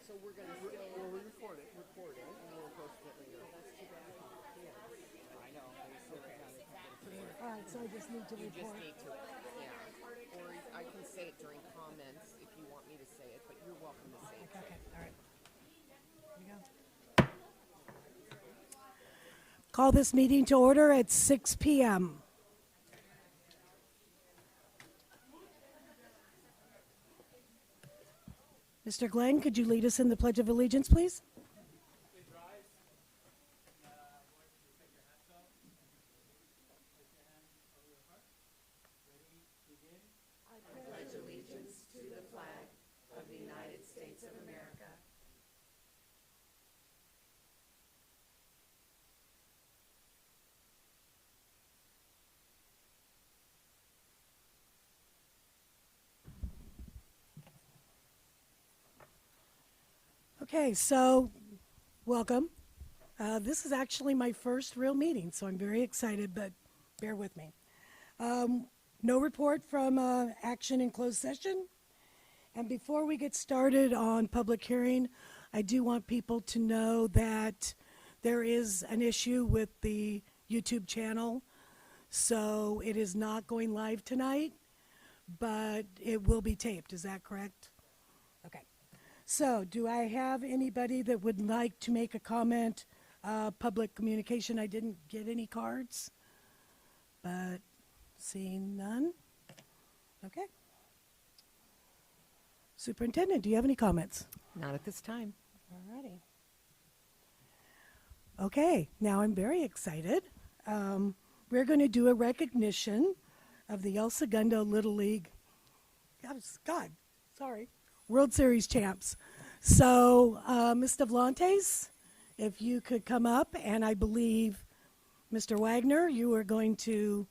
So we're going to still. Well, we record it, and we'll post it later. That's too bad for the kids. I know. They still kind of get All right, so I just need to You just report. need to, yeah. Or I can say it during comments if you want me to say it, but you're welcome to say it. Okay, all right. Here we go. Call this meeting to order at 6 p.m. Mr. Glenn, could you lead us in the Pledge of Allegiance, please? Okay, so welcome. This is actually my first real meeting, so I'm very excited, but bear with me. No report from action in closed session. And before we get started on public hearing, I do want people to know that there is an issue with the YouTube channel. So it is not going live tonight, but it will be taped. Is that correct? Okay. So do I have anybody that would like to make a comment? Public communication, I didn't get any cards, but seeing none. Okay. Superintendent, do you have any comments? Not at this time. All righty. Okay, now I'm very excited. We're going to do a recognition of the El Segundo Little League, World Series champs. So, Ms. Devlantes, if you could come up, and I believe Mr. Wagner, you are going to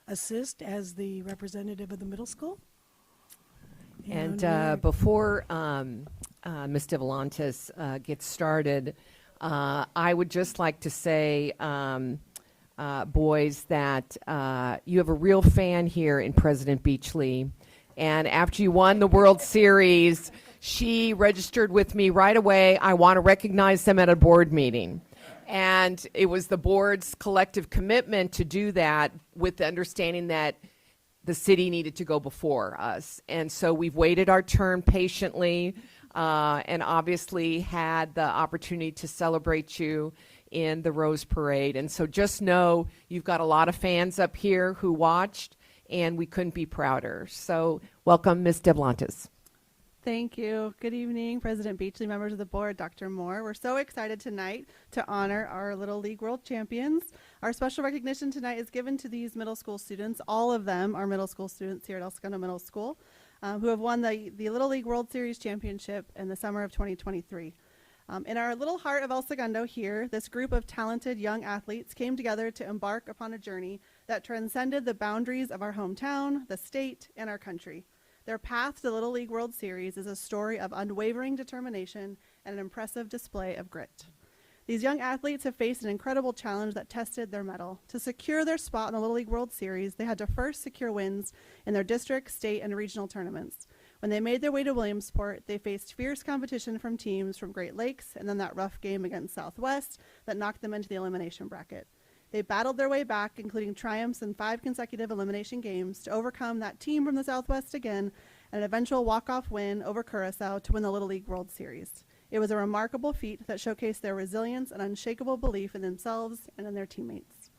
assist as the representative of the middle school. And before Ms. Devlantes gets started, I would just like to say, boys, that you have a real fan here in President Beachley. And after you won the World Series, she registered with me right away. I want to recognize them at a board meeting. And it was the board's collective commitment to do that with the understanding that the city needed to go before us. And so we've waited our turn patiently and obviously had the opportunity to celebrate you in the Rose Parade. And so just know you've got a lot of fans up here who watched, and we couldn't be prouder. So welcome, Ms. Devlantes. Thank you. Good evening, President Beachley, members of the board, Dr. Moore. We're so excited tonight to honor our Little League World Champions. Our special recognition tonight is given to these middle school students. All of them are middle school students here at El Segundo Middle School who have won the Little League World Series Championship in the summer of 2023. In our little heart of El Segundo here, this group of talented young athletes came together to embark upon a journey that transcended the boundaries of our hometown, the state, and our country. Their path to the Little League World Series is a story of unwavering determination and an impressive display of grit. These young athletes have faced an incredible challenge that tested their mettle. To secure their spot in the Little League World Series, they had to first secure wins in their district, state, and regional tournaments. When they made their way to Williamsport, they faced fierce competition from teams from Great Lakes and then that rough game against Southwest that knocked them into the elimination bracket. They battled their way back, including triumphs in 5 consecutive elimination games, to overcome that team from the Southwest again, and an eventual walk-off win over Curacao to win the Little League World Series. It was a remarkable feat that showcased their resilience and unshakable belief in themselves and in their teammates.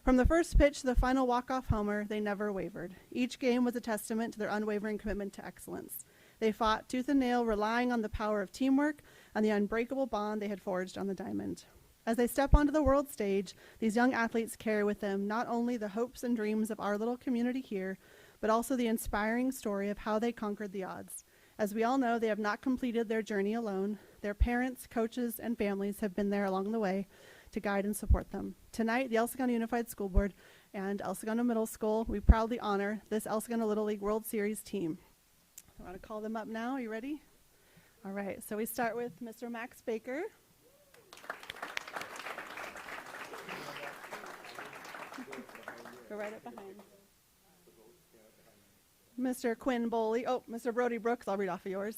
From the first pitch to the final walk-off homer, they never wavered. Each game was a testament to their unwavering commitment to excellence. They fought tooth and nail, relying on the power of teamwork and the unbreakable bond they had forged on the diamond. As they step onto the world stage, these young athletes carry with them not only the hopes and dreams of our little community here, but also the inspiring story of how they conquered the odds. As we all know, they have not completed their journey alone. Their parents, coaches, and families have been there along the way to guide and support them. Tonight, the El Segundo Unified School Board and El Segundo Middle School, we proudly honor this El Segundo Little League World Series team. I want to call them up now. Are you ready? All right, so we start with Mr. Max Baker. Go right up behind. Mr. Quinn Boley. Oh, Mr. Brody Brooks, I'll read off of yours.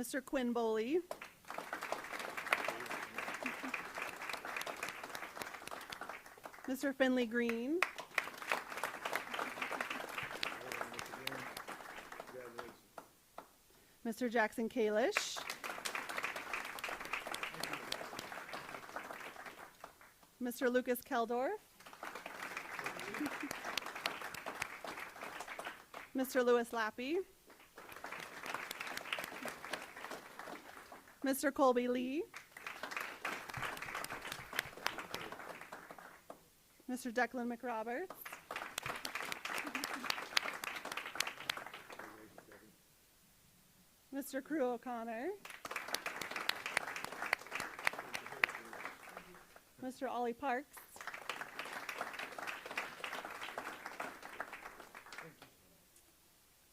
Mr. Quinn Boley. Mr. Finley Green. Mr. Jackson Kalish. Mr. Lucas Keldorf. Mr. Lewis Lappy. Mr. Colby Lee. Mr. Declan McRoberts. Mr. Crew O'Connor. Mr. Ollie Parks.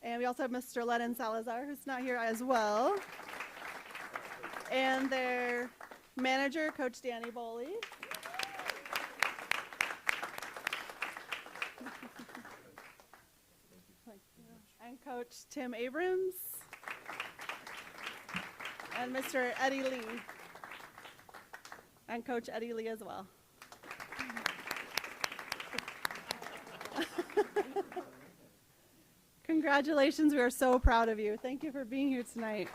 And we also have Mr. Lennon Salazar, who's not here as well. And their manager, Coach Danny Boley. And Coach Tim Abrams. And Mr. Eddie Lee. And Coach Eddie Lee as well. Congratulations, we are so proud of you. Thank you for being here tonight.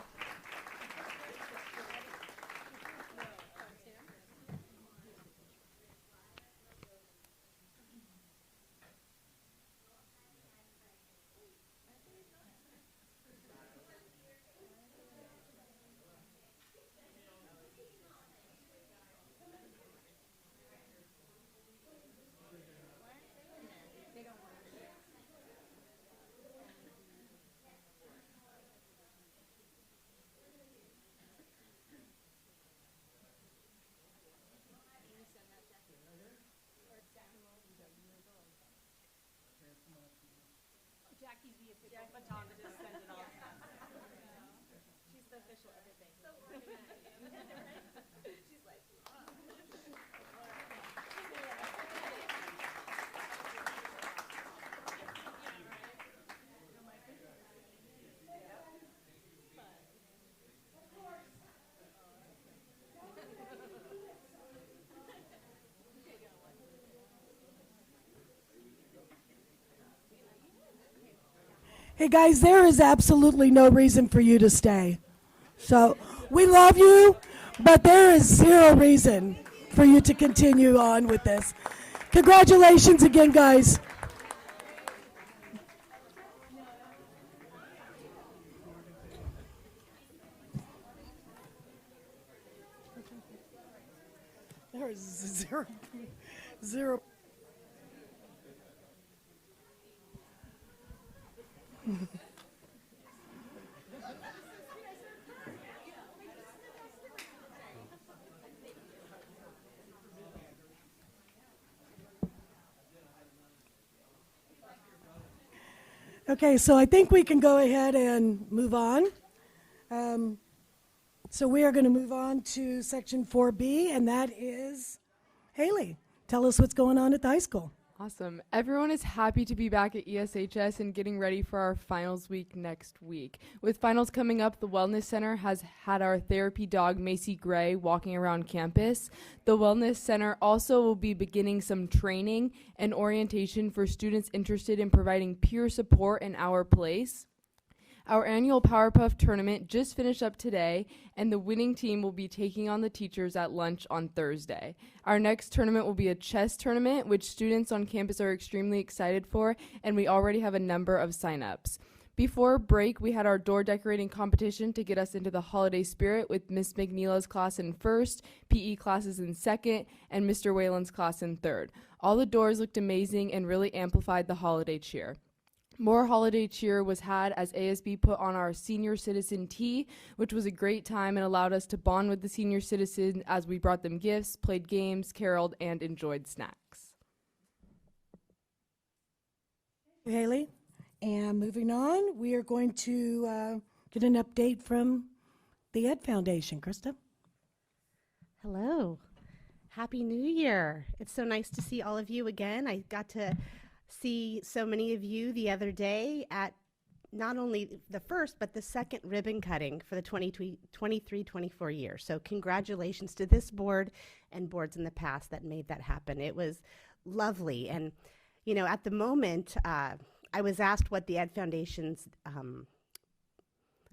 Jackie's the official photographer. Send it all. She's the official everything. So she's like, Hey guys, there is absolutely no reason for you to stay. So we love you, but there is zero reason for you to continue on with this. Congratulations again, guys. There is zero. Okay, so I think we can go ahead and move on. So we are going to move on to section 4B, and that is Haley. Tell us what's going on at the high school. Awesome. Everyone is happy to be back at ESHS and getting ready for our finals week next week. With finals coming up, the Wellness Center has had our therapy dog, Macy Gray, walking around campus. The Wellness Center also will be beginning some training and orientation for students interested in providing peer support in our place. Our annual Powerpuff tournament just finished up today, and the winning team will be taking on the teachers at lunch on Thursday. Our next tournament will be a chess tournament, which students on campus are extremely excited for, and we already have a number of sign-ups. Before break, we had our door decorating competition to get us into the holiday spirit with Miss McNeela's class in first, PE classes in second, and Mr. Whalen's class in third. All the doors looked amazing and really amplified the holiday cheer. More holiday cheer was had as ASB put on our senior citizen tea, which was a great time and allowed us to bond with the senior citizens as we brought them gifts, played games, caroled, and enjoyed snacks. Haley. And moving on, we are going to get an update from the Ed Foundation. Krista? Hello. Happy New Year. It's so nice to see all of you again. I got to see so many of you the other day at not only the first, but the second ribbon cutting for the 23-24 year. So congratulations to this board and boards in the past that made that happen. It was lovely. And, you know, at the moment, I was asked what the Ed Foundation's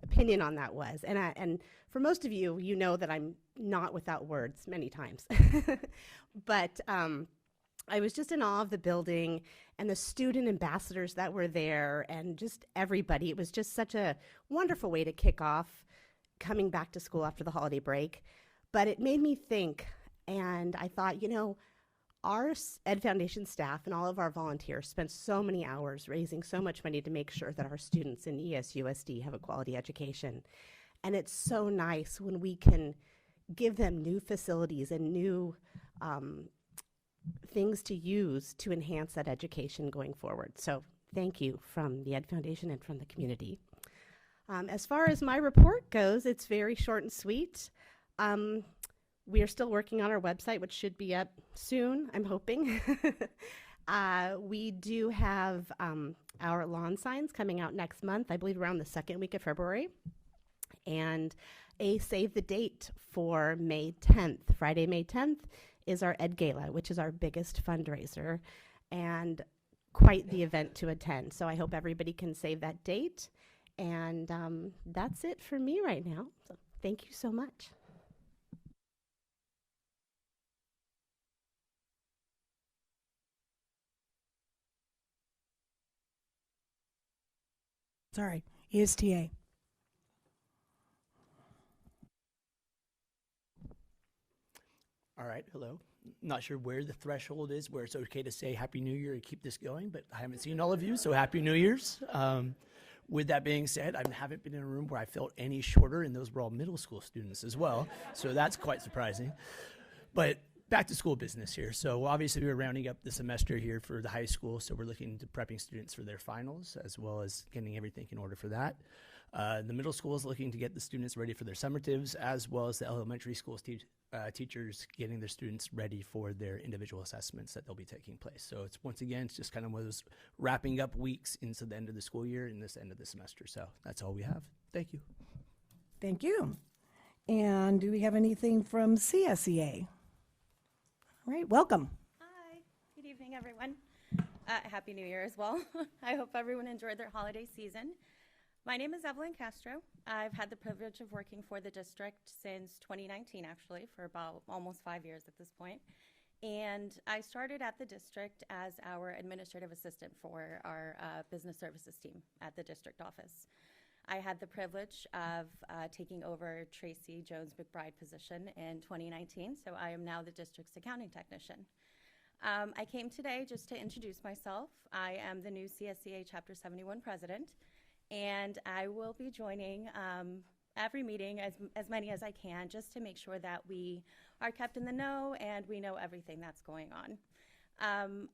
opinion on that was. And for most of you, you know that I'm not without words many times. But I was just in awe of the building and the student ambassadors that were there and just everybody. It was just such a wonderful way to kick off coming back to school after the holiday break. But it made me think, and I thought, you know, our Ed Foundation staff and all of our volunteers spent so many hours raising so much money to make sure that our students in ESUSD have a quality education. And it's so nice when we can give them new facilities and new things to use to enhance that education going forward. So thank you from the Ed Foundation and from the community. As far as my report goes, it's very short and sweet. We are still working on our website, which should be up soon, I'm hoping. We do have our lawn signs coming out next month, I believe around the second week of February. And a save the date for May 10th. Friday, May 10th is our Ed Gala, which is our biggest fundraiser and quite the event to attend. So I hope everybody can save that date. And that's it for me right now. So thank you so much. Sorry, ESTA. All right, hello. Not sure where the threshold is where it's okay to say Happy New Year and keep this going, but I haven't seen all of you, so Happy New Year's. With that being said, I haven't been in a room where I felt any shorter, and those were all middle school students as well, so that's quite surprising. But back to school business here. So obviously we're rounding up the semester here for the high school, so we're looking into prepping students for their finals as well as getting everything in order for that. The middle school is looking to get the students ready for their summatives, as well as the elementary school teachers getting their students ready for their individual assessments that they'll be taking place. So it's once again, it's just kind of one of those wrapping up weeks into the end of the school year and this end of the semester. So that's all we have. Thank you. Thank you. And do we have anything from CSEA? All right, welcome. Hi, good evening, everyone. Happy New Year as well. I hope everyone enjoyed their holiday season. My name is Evelyn Castro. I've had the privilege of working for the district since 2019, actually, for about almost 5 years at this point. And I started at the district as our administrative assistant for our business services team at the district office. I had the privilege of taking over Tracy Jones McBride position in 2019, so I am now the district's accounting technician. I came today just to introduce myself. I am the new CSEA Chapter 71 president, and I will be joining every meeting, as many as I can, just to make sure that we are kept in the know and we know everything that's going on.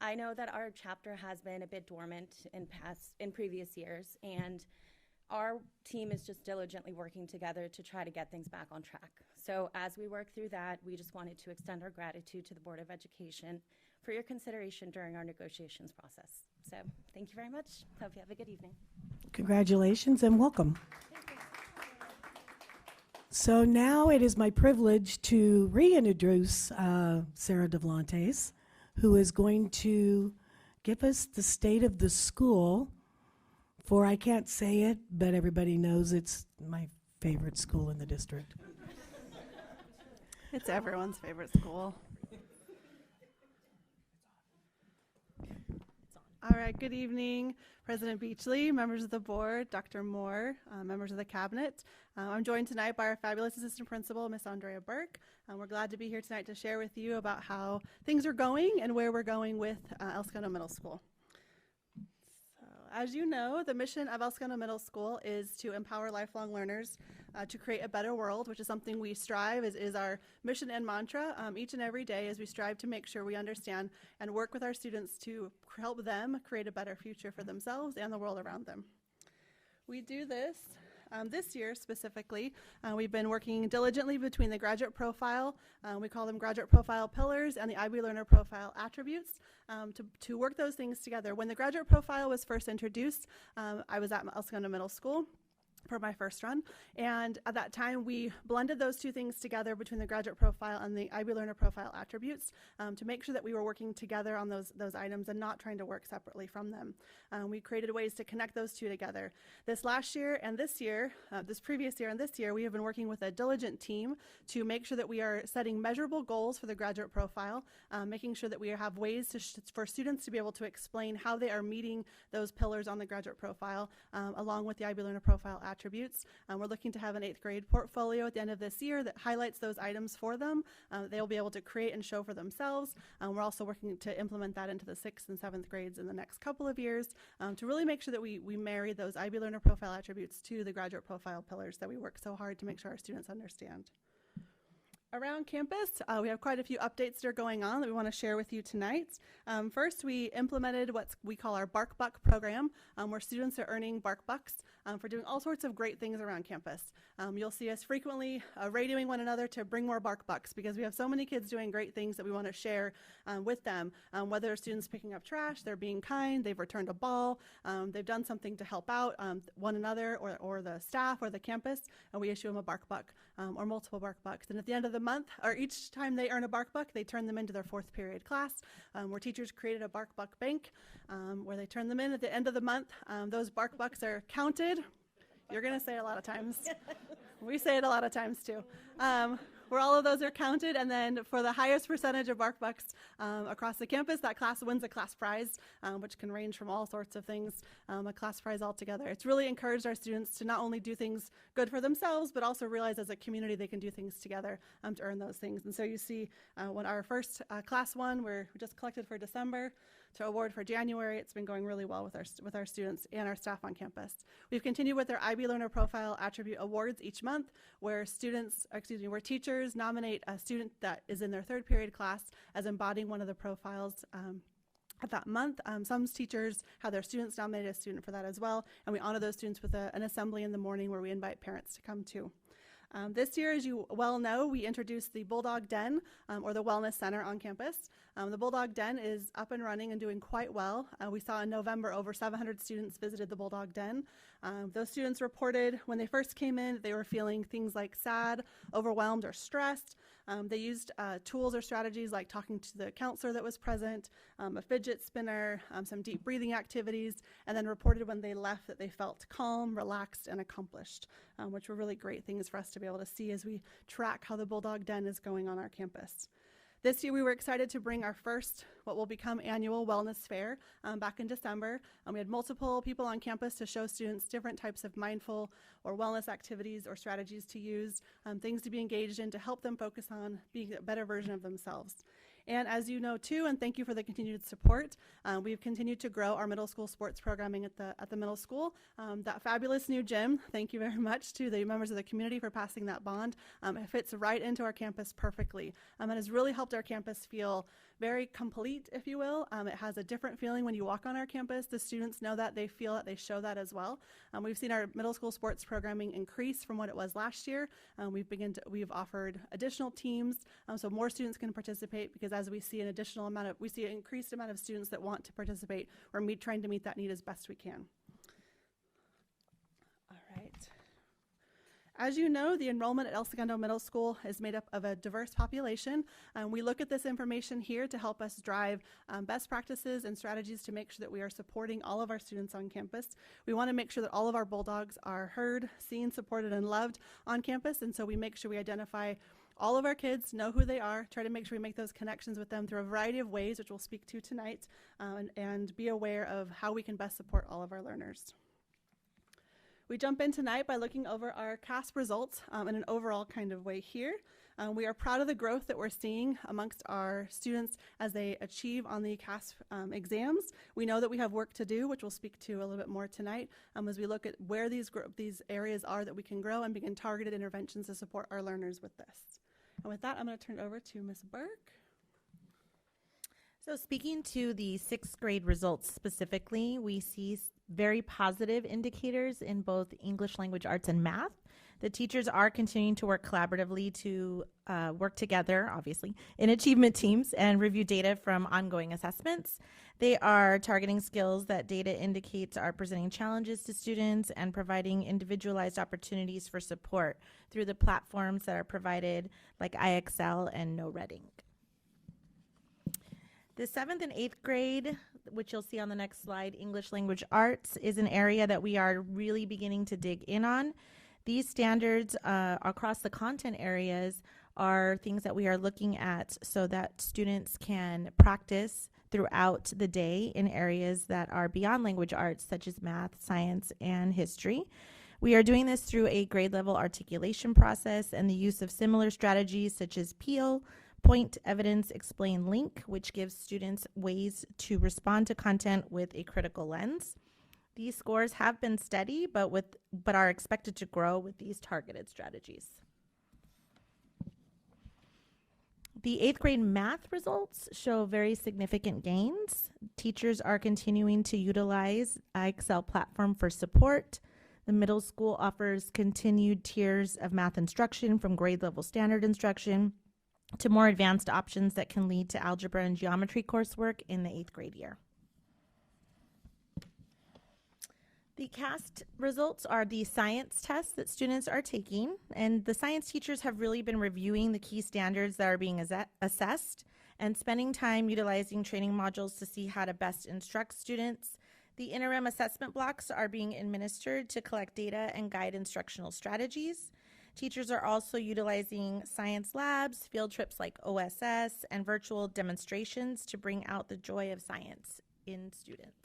I know that our chapter has been a bit dormant in previous years, and our team is just diligently working together to try to get things back on track. So as we work through that, we just wanted to extend our gratitude to the Board of Education for your consideration during our negotiations process. So thank you very much. Hope you have a good evening. Congratulations and welcome. So now it is my privilege to reintroduce Sarah DeVlantes, who is going to give us the state of the school. For I can't say it, but everybody knows it's my favorite school in the district. It's everyone's favorite school. All right, good evening, President Beachley, members of the board, Dr. Moore, members of the cabinet. I'm joined tonight by our fabulous assistant principal, Miss Andrea Burke. We're glad to be here tonight to share with you about how things are going and where we're going with El Segundo Middle School. As you know, the mission of El Segundo Middle School is to empower lifelong learners to create a better world, which is something we strive, is our mission and mantra each and every day as we strive to make sure we understand and work with our students to help them create a better future for themselves and the world around them. We do this This year specifically, we've been working diligently between the graduate profile, we call them graduate profile pillars, and the IB Learner Profile attributes to work those things together. When the graduate profile was first introduced, I was at El Segundo Middle School for my first run, and at that time we blended those two things together between the graduate profile and the IB Learner Profile attributes to make sure that we were working together on those items and not trying to work separately from them. We created ways to connect those two together. This last year and this year, this previous year and this year, we have been working with a diligent team to make sure that we are setting measurable goals for the graduate profile, making sure that we have ways for students to be able to explain how they are meeting those pillars on the graduate profile along with the IB Learner Profile attributes. We're looking to have an 8th grade portfolio at the end of this year that highlights those items for them. They'll be able to create and show for themselves. We're also working to implement that into the 6th and 7th grades in the next couple of years to really make sure that we marry those IB Learner Profile attributes to the graduate profile pillars that we work so hard to make sure our students understand. Around campus, we have quite a few updates that are going on that we want to share with you tonight. First, we implemented what we call our Bark Buck program, where students are earning Bark Bucks for doing all sorts of great things around campus. You'll see us frequently radioing one another to bring more Bark Bucks because we have so many kids doing great things that we want to share with them. Whether students picking up trash, they're being kind, they've returned a ball, they've done something to help out one another or the staff or the campus, and we issue them a Bark Buck or multiple Bark Bucks. And at the end of the month, or each time they earn a Bark Buck, they turn them into their 4th period class, where teachers created a Bark Buck bank where they turn them in at the end of the month. Those Bark Bucks are counted. You're going to say it a lot of times. We say it a lot of times too. Where all of those are counted, and then for the highest percentage of Bark Bucks across the campus, that class wins a class prize, which can range from all sorts of things, a class prize altogether. It's really encouraged our students to not only do things good for themselves, but also realize as a community they can do things together to earn those things. And so you see when our first class won, we just collected for December to award for January. It's been going really well with our students and our staff on campus. We've continued with our IB Learner Profile Attribute Awards each month, where teachers nominate a student that is in their 3rd period class as embodying one of the profiles of that month. Some teachers have their students nominate a student for that as well, and we honor those students with an assembly in the morning where we invite parents to come too. This year, as you well know, we introduced the Bulldog Den, or the Wellness Center on campus. The Bulldog Den is up and running and doing quite well. We saw in November over 700 students visited the Bulldog Den. Those students reported when they first came in that they were feeling things like sad, overwhelmed, or stressed. They used tools or strategies like talking to the counselor that was present, a fidget spinner, some deep breathing activities, and then reported when they left that they felt calm, relaxed, and accomplished, which were really great things for us to be able to see as we track how the Bulldog Den is going on our campus. This year we were excited to bring our first, what will become annual wellness fair back in December. We had multiple people on campus to show students different types of mindful or wellness activities or strategies to use, things to be engaged in to help them focus on being a better version of themselves. And as you know too, and thank you for the continued support, we've continued to grow our middle school sports programming at the middle school. That fabulous new gym, thank you very much to the members of the community for passing that bond. It fits right into our campus perfectly. It has really helped our campus feel very complete, if you will. It has a different feeling when you walk on our campus. The students know that, they feel that, they show that as well. We've seen our middle school sports programming increase from what it was last year. We've offered additional teams so more students can participate, because as we see an increased amount of students that want to participate, we're trying to meet that need as best we can. All right. As you know, the enrollment at El Segundo Middle School is made up of a diverse population. We look at this information here to help us drive best practices and strategies to make sure that we are supporting all of our students on campus. We want to make sure that all of our Bulldogs are heard, seen, supported, and loved on campus, and so we make sure we identify all of our kids, know who they are, try to make sure we make those connections with them through a variety of ways, which we'll speak to tonight, and be aware of how we can best support all of our learners. We jump in tonight by looking over our CASP results in an overall kind of way here. We are proud of the growth that we're seeing amongst our students as they achieve on the CASP exams. We know that we have work to do, which we'll speak to a little bit more tonight, as we look at where these areas are that we can grow and begin targeted interventions to support our learners with this. And with that, I'm going to turn it over to Ms. Burke. So speaking to the sixth grade results specifically, we see very positive indicators in both English language arts and math. The teachers are continuing to work collaboratively to work together, obviously, in achievement teams and review data from ongoing assessments. They are targeting skills that data indicates are presenting challenges to students and providing individualized opportunities for support through the platforms that are provided like IXL and No Red Ink. The 7th and 8th grade, which you'll see on the next slide, English language arts, is an area that we are really beginning to dig in on. These standards across the content areas are things that we are looking at so that students can practice throughout the day in areas that are beyond language arts, such as math, science, and history. We are doing this through a grade level articulation process and the use of similar strategies such as PEAL, Point, Evidence, Explain, Link, which gives students ways to respond to content with a critical lens. These scores have been steady, but are expected to grow with these targeted strategies. The 8th grade math results show very significant gains. Teachers are continuing to utilize IXL platform for support. The middle school offers continued tiers of math instruction from grade level standard instruction to more advanced options that can lead to algebra and geometry coursework in the 8th grade year. The CAST results are the science tests that students are taking, and the science teachers have really been reviewing the key standards that are being assessed and spending time utilizing training modules to see how to best instruct students. The interim assessment blocks are being administered to collect data and guide instructional strategies. Teachers are also utilizing science labs, field trips like OSS, and virtual demonstrations to bring out the joy of science in students.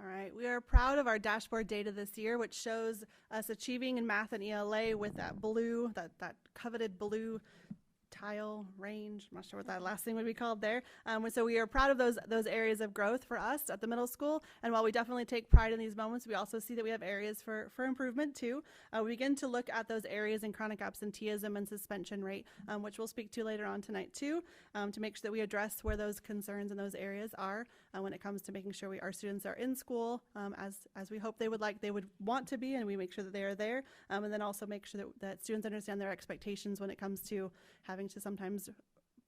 All right, we are proud of our dashboard data this year, which shows us achieving in math and ELA with that blue, that coveted blue tile range. I'm not sure what that last thing would be called there. So we are proud of those areas of growth for us at the middle school. And while we definitely take pride in these moments, we also see that we have areas for improvement too. We begin to look at those areas in chronic absenteeism and suspension rate, which we'll speak to later on tonight too, to make sure that we address where those concerns in those areas are when it comes to making sure our students are in school as we hope they would want to be, and we make sure that they are there, and then also make sure that students understand their expectations when it comes to having to sometimes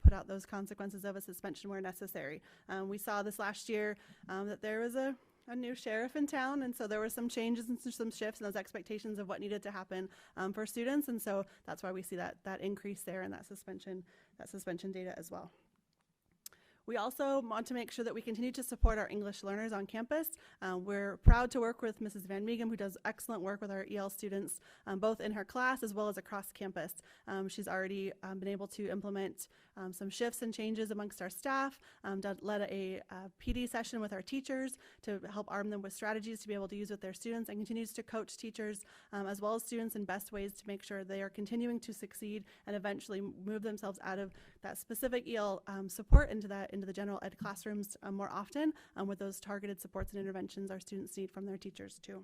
put out those consequences of a suspension where necessary. We saw this last year that there was a new sheriff in town, and so there were some changes and some shifts in those expectations of what needed to happen for students, and so that's why we see that increase there in that suspension data as well. We also want to make sure that we continue to support our English learners on campus. We're proud to work with Mrs. Van Meegum, who does excellent work with our EL students, both in her class as well as across campus. She's already been able to implement some shifts and changes amongst our staff, led a PD session with our teachers to help arm them with strategies to be able to use with their students, and continues to coach teachers as well as students in best ways to make sure they are continuing to succeed and eventually move themselves out of that specific EL support into the general ed classrooms more often with those targeted supports and interventions our students need from their teachers too.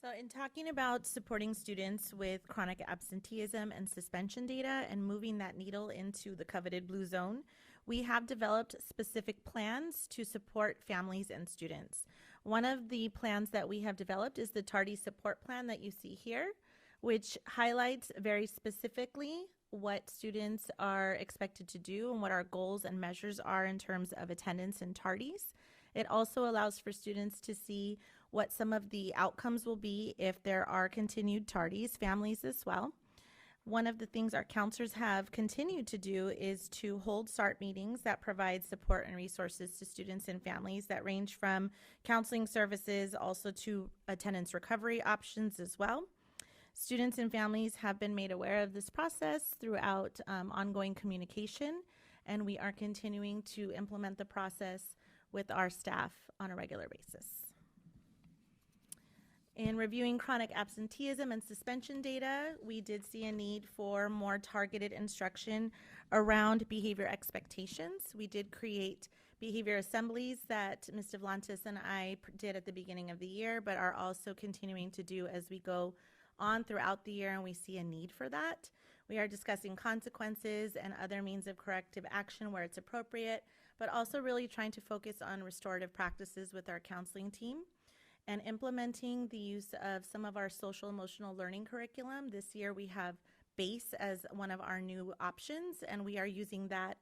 So in talking about supporting students with chronic absenteeism and suspension data and moving that needle into the coveted blue zone, we have developed specific plans to support families and students. One of the plans that we have developed is the Tardy Support Plan that you see here, which highlights very specifically what students are expected to do and what our goals and measures are in terms of attendance and tardies. It also allows for students to see what some of the outcomes will be if there are continued tardies, families as well. One of the things our counselors have continued to do is to hold SART meetings that provide support and resources to students and families that range from counseling services also to attendance recovery options as well. Students and families have been made aware of this process throughout ongoing communication, and we are continuing to implement the process with our staff on a regular basis. In reviewing chronic absenteeism and suspension data, we did see a need for more targeted instruction around behavior expectations. We did create behavior assemblies that Ms. Devlantis and I did at the beginning of the year, but are also continuing to do as we go on throughout the year and we see a need for that. We are discussing consequences and other means of corrective action where it's appropriate, but also really trying to focus on restorative practices with our counseling team and implementing the use of some of our social emotional learning curriculum. This year we have BASE as one of our new options, and we are using that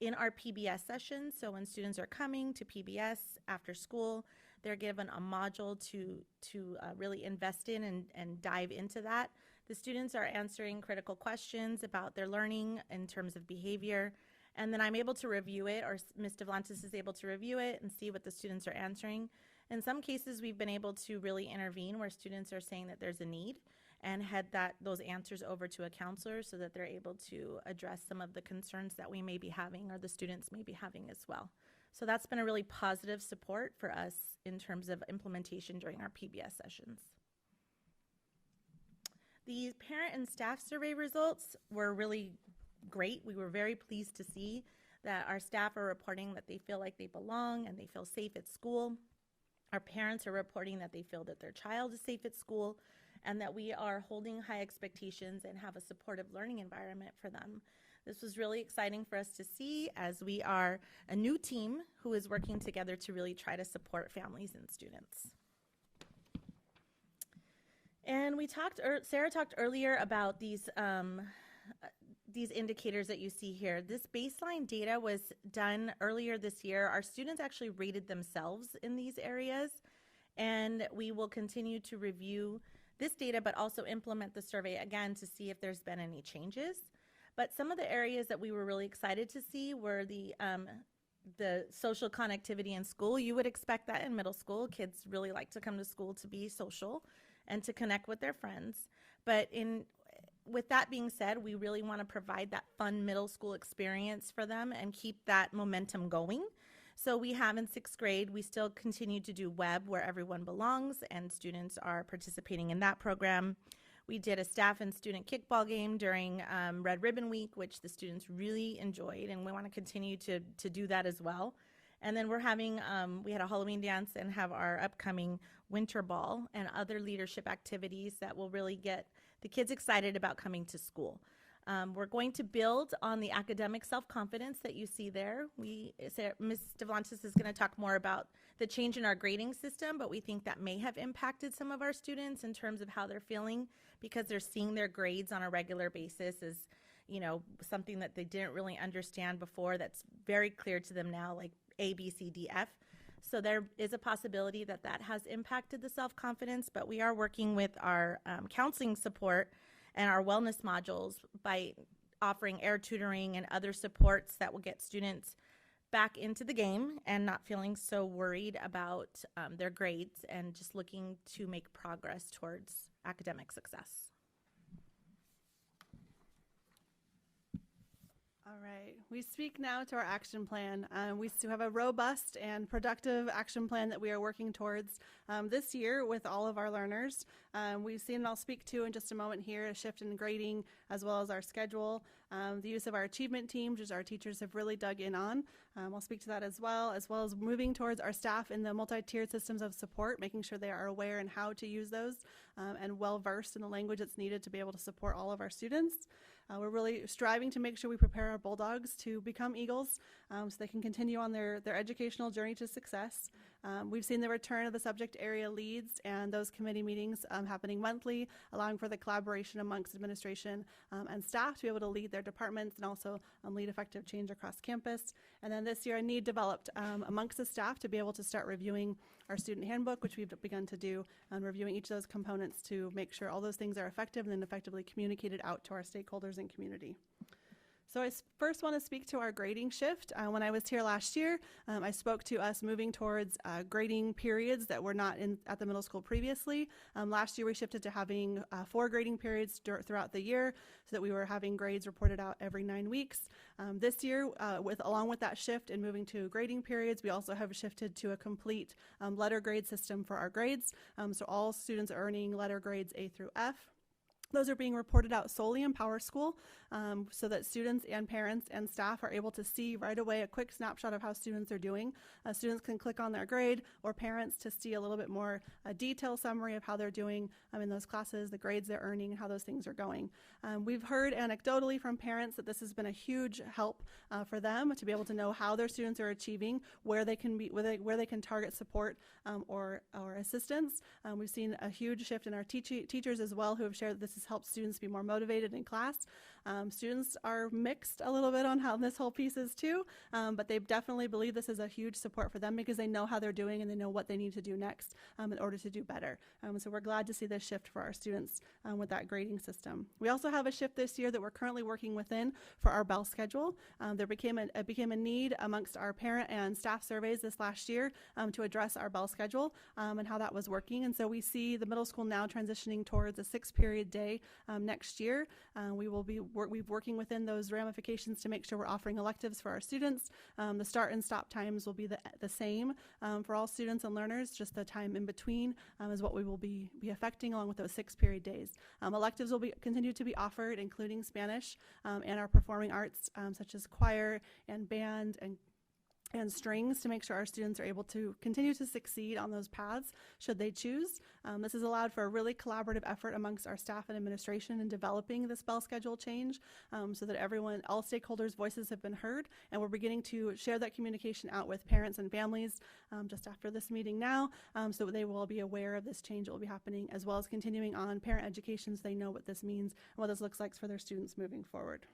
in our PBS sessions. So when students are coming to PBS after school, they're given a module to really invest in and dive into that. The students are answering critical questions about their learning in terms of behavior, and then I'm able to review it, or Ms. Devlantis is able to review it and see what the students are answering. In some cases, we've been able to really intervene where students are saying that there's a need and head those answers over to a counselor so that they're able to address some of the concerns that we may be having or the students may be having as well. So that's been a really positive support for us in terms of implementation during our PBS sessions. The parent and staff survey results were really great. We were very pleased to see that our staff are reporting that they feel like they belong and they feel safe at school. Our parents are reporting that they feel that their child is safe at school and that we are holding high expectations and have a supportive learning environment for them. This was really exciting for us to see, as we are a new team who is working together to really try to support families and students. And Sarah talked earlier about these indicators that you see here. This baseline data was done earlier this year. Our students actually rated themselves in these areas, and we will continue to review this data, but also implement the survey again to see if there's been any changes. But some of the areas that we were really excited to see were the social connectivity in school. You would expect that in middle school. Kids really like to come to school to be social and to connect with their friends. But with that being said, we really want to provide that fun middle school experience for them and keep that momentum going. So we have in 6th grade, we still continue to do web where everyone belongs, and students are participating in that program. We did a staff and student kickball game during Red Ribbon Week, which the students really enjoyed, and we want to continue to do that as well. And then we're having, we had a Halloween dance and have our upcoming winter ball and other leadership activities that will really get the kids excited about coming to school. We're going to build on the academic self-confidence that you see there. Ms. Devlantis is going to talk more about the change in our grading system, but we think that may have impacted some of our students in terms of how they're feeling because they're seeing their grades on a regular basis as, you know, something that they didn't really understand before that's very clear to them now, like A, B, C, D, F. So there is a possibility that that has impacted the self-confidence, but we are working with our counseling support and our wellness modules by offering air tutoring and other supports that will get students back into the game and not feeling so worried about their grades and just looking to make progress towards academic success. All right, we speak now to our action plan. We still have a robust and productive action plan that we are working towards this year with all of our learners. We've seen, and I'll speak to in just a moment here, a shift in grading as well as our schedule, the use of our achievement teams, which our teachers have really dug in on. I'll speak to that as well as moving towards our staff in the multi-tiered systems of support, making sure they are aware and how to use those and well-versed in the language that's needed to be able to support all of our students. We're really striving to make sure we prepare our Bulldogs to become Eagles so they can continue on their educational journey to success. We've seen the return of the subject area leads and those committee meetings happening monthly, allowing for the collaboration amongst administration and staff to be able to lead their departments and also lead effective change across campus. And then this year, a need developed amongst the staff to be able to start reviewing our student handbook, which we've begun to do, reviewing each of those components to make sure all those things are effective and then effectively communicated out to our stakeholders and community. So I first want to speak to our grading shift. When I was here last year, I spoke to us moving towards grading periods that were not at the middle school previously. Last year we shifted to having 4 grading periods throughout the year so that we were having grades reported out every 9 weeks. This year, along with that shift and moving to grading periods, we also have shifted to a complete letter grade system for our grades. So all students are earning letter grades A through F. Those are being reported out solely in PowerSchool, so that students and parents and staff are able to see right away a quick snapshot of how students are doing. Students can click on their grade, or parents to see a little bit more detailed summary of how they're doing in those classes, the grades they're earning, and how those things are going. We've heard anecdotally from parents that this has been a huge help for them to be able to know how their students are achieving, where they can be, where they can target support or assistance. We've seen a huge shift in our teachers as well, who have shared that this has helped students be more motivated in class. Students are mixed a little bit on how this whole piece is too, but they definitely believe this is a huge support for them because they know how they're doing and they know what they need to do next in order to do better. So we're glad to see this shift for our students with that grading system. We also have a shift this year that we're currently working within for our bell schedule. There became a need amongst our parent and staff surveys this last year to address our bell schedule and how that was working. And so we see the middle school now transitioning towards a 6-period day next year. We're working within those ramifications to make sure we're offering electives for our students. The start and stop times will be the same for all students and learners. Just the time in between is what we will be affecting, along with those 6-period days. Electives will continue to be offered, including Spanish and our performing arts, such as choir and band and strings, to make sure our students are able to continue to succeed on those paths should they choose. This has allowed for a really collaborative effort amongst our staff and administration in developing this bell schedule change so that all stakeholders' voices have been heard, and we're beginning to share that communication out with parents and families just after this meeting now, so they will be aware of this change that will be happening, as well as continuing on parent education so they know what this means and what this looks like for their students moving forward.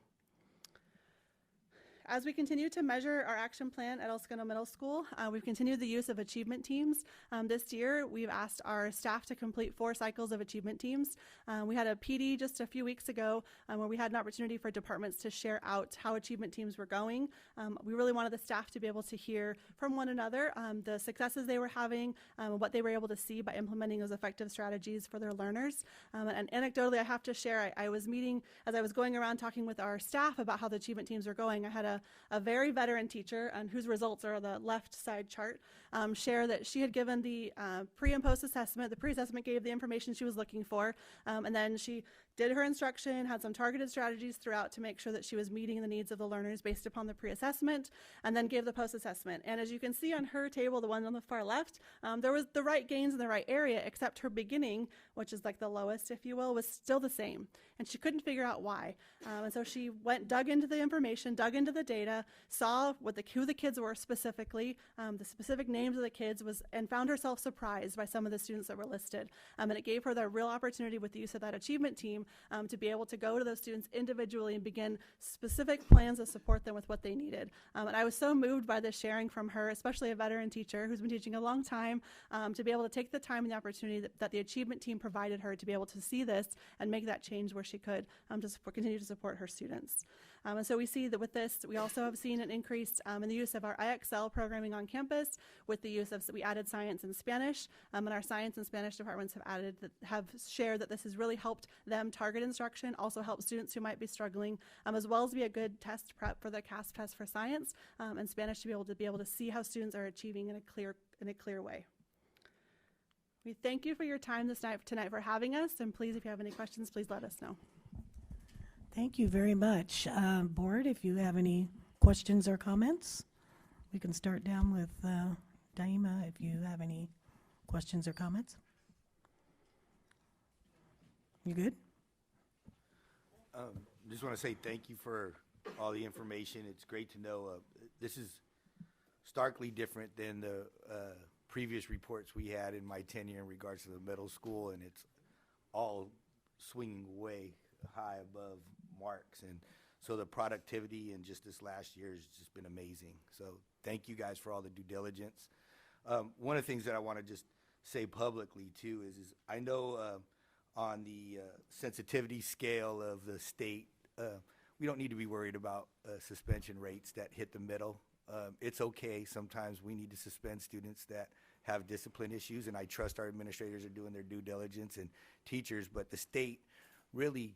As we continue to measure our action plan at El Segundo Middle School, we've continued the use of achievement teams. This year, we've asked our staff to complete 4 cycles of achievement teams. We had a PD just a few weeks ago where we had an opportunity for departments to share out how achievement teams were going. We really wanted the staff to be able to hear from one another the successes they were having, what they were able to see by implementing those effective strategies for their learners. And anecdotally, I have to share, I was meeting, as I was going around talking with our staff about how the achievement teams were going, I had a very veteran teacher, whose results are the left side chart, share that she had given the pre and post assessment. The pre-assessment gave the information she was looking for, and then she did her instruction, had some targeted strategies throughout to make sure that she was meeting the needs of the learners based upon the pre-assessment, and then gave the post-assessment. And as you can see on her table, the one on the far left, there was the right gains in the right area, except her beginning, which is like the lowest, if you will, was still the same. And she couldn't figure out why. And so she dug into the information, dug into the data, saw who the kids were specifically, the specific names of the kids, and found herself surprised by some of the students that were listed. And it gave her the real opportunity with the use of that achievement team to be able to go to those students individually and begin specific plans to support them with what they needed. And I was so moved by this sharing from her, especially a veteran teacher who's been teaching a long time, to be able to take the time and the opportunity that the achievement team provided her to be able to see this and make that change where she could continue to support her students. And so we see that with this, we also have seen an increase in the use of our IXL programming on campus with the use of, we added science and Spanish, and our science and Spanish departments have shared that this has really helped them target instruction, also help students who might be struggling, as well as be a good test prep for the CASP test for science and Spanish to be able to see how students are achieving in a clear way. We thank you for your time tonight for having us, and please, if you have any questions, please let us know. Thank you very much. Board, if you have any questions or comments, we can start down with Daima if you have any questions or comments. You good? Just want to say thank you for all the information. It's great to know this is starkly different than the previous reports we had in my tenure in regards to the middle school, and it's all swinging way high above marks. And so the productivity in just this last year has just been amazing. So thank you guys for all the due diligence. One of the things that I want to just say publicly too is I know on the sensitivity scale of the state, we don't need to be worried about suspension rates that hit the middle. It's okay. Sometimes we need to suspend students that have discipline issues, and I trust our administrators are doing their due diligence and teachers, but the state really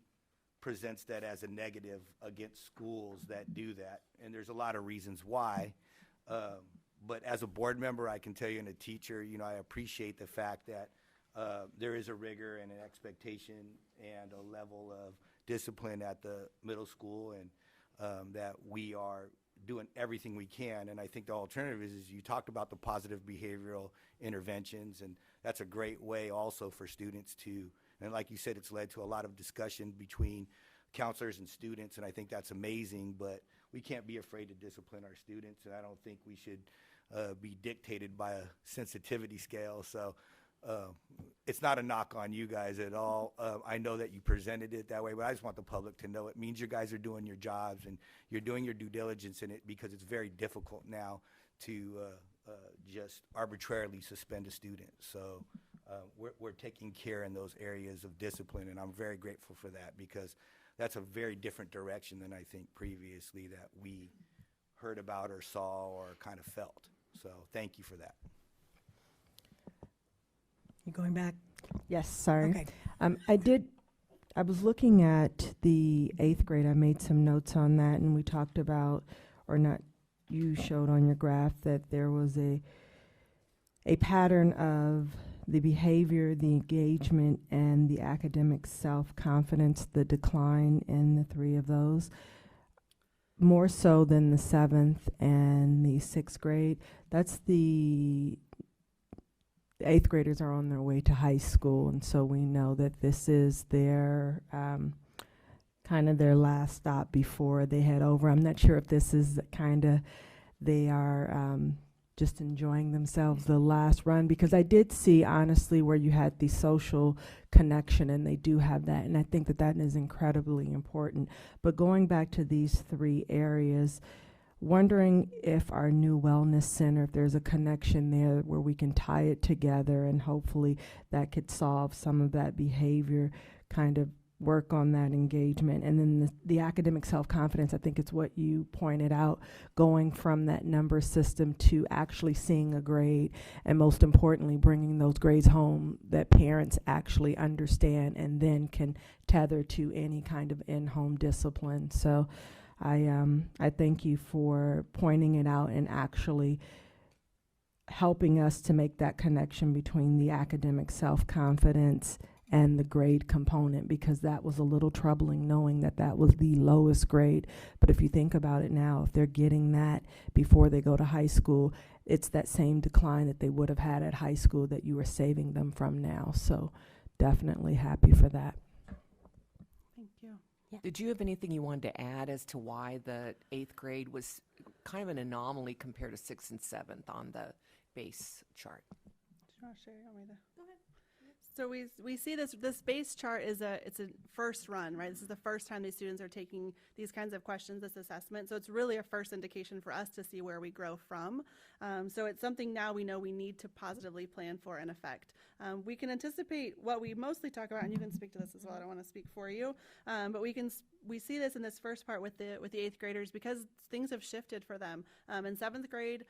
presents that as a negative against schools that do that, and there's a lot of reasons why. But as a board member, I can tell you, and a teacher, I appreciate the fact that there is a rigor and an expectation and a level of discipline at the middle school, and that we are doing everything we can. And I think the alternative is you talked about the positive behavioral interventions, and that's a great way also for students to, and like you said, it's led to a lot of discussion between counselors and students, and I think that's amazing. But we can't be afraid to discipline our students, and I don't think we should be dictated by a sensitivity scale. So it's not a knock on you guys at all. I know that you presented it that way, but I just want the public to know it means you guys are doing your jobs and you're doing your due diligence in it, because it's very difficult now to just arbitrarily suspend a student. So we're taking care in those areas of discipline, and I'm very grateful for that, because that's a very different direction than I think previously that we heard about or saw or kind of felt. So thank you for that. You going back? Yes, sorry. Okay. I was looking at the 8th grade. I made some notes on that, and we talked about, or not, you showed on your graph that there was a pattern of the behavior, the engagement, and the academic self-confidence, the decline in the 3 of those, more so than the 7th and the 6th grade. That's the 8th graders are on their way to high school, and so we know that this is their kind of their last stop before they head over. I'm not sure if this is kind of they are just enjoying themselves the last run, because I did see honestly where you had the social connection, and they do have that, and I think that that is incredibly important. But going back to these 3 areas, wondering if our new wellness center, if there's a connection there where we can tie it together, and hopefully that could solve some of that behavior, kind of work on that engagement. And then the academic self-confidence, I think it's what you pointed out, going from that number system to actually seeing a grade, and most importantly, bringing those grades home that parents actually understand and then can tether to any kind of in-home discipline. So I thank you for pointing it out and actually helping us to make that connection between the academic self-confidence and the grade component, because that was a little troubling knowing that that was the lowest grade. But if you think about it now, if they're getting that before they go to high school, it's that same decline that they would have had at high school that you are saving them from now. So definitely happy for that. Thank you. Did you have anything you wanted to add as to why the 8th grade was kind of an anomaly compared to 6th and 7th on the base chart? Sure, you want me to go ahead? So we see this base chart it's a first run, right? This is the first time these students are taking these kinds of questions, this assessment. So it's really a first indication for us to see where we grow from. So it's something now we know we need to positively plan for and affect. We can anticipate what we mostly talk about, and you can speak to this as well. I don't want to speak for you, but we see this in this first part with the 8th graders, because things have shifted for them. In 7th grade,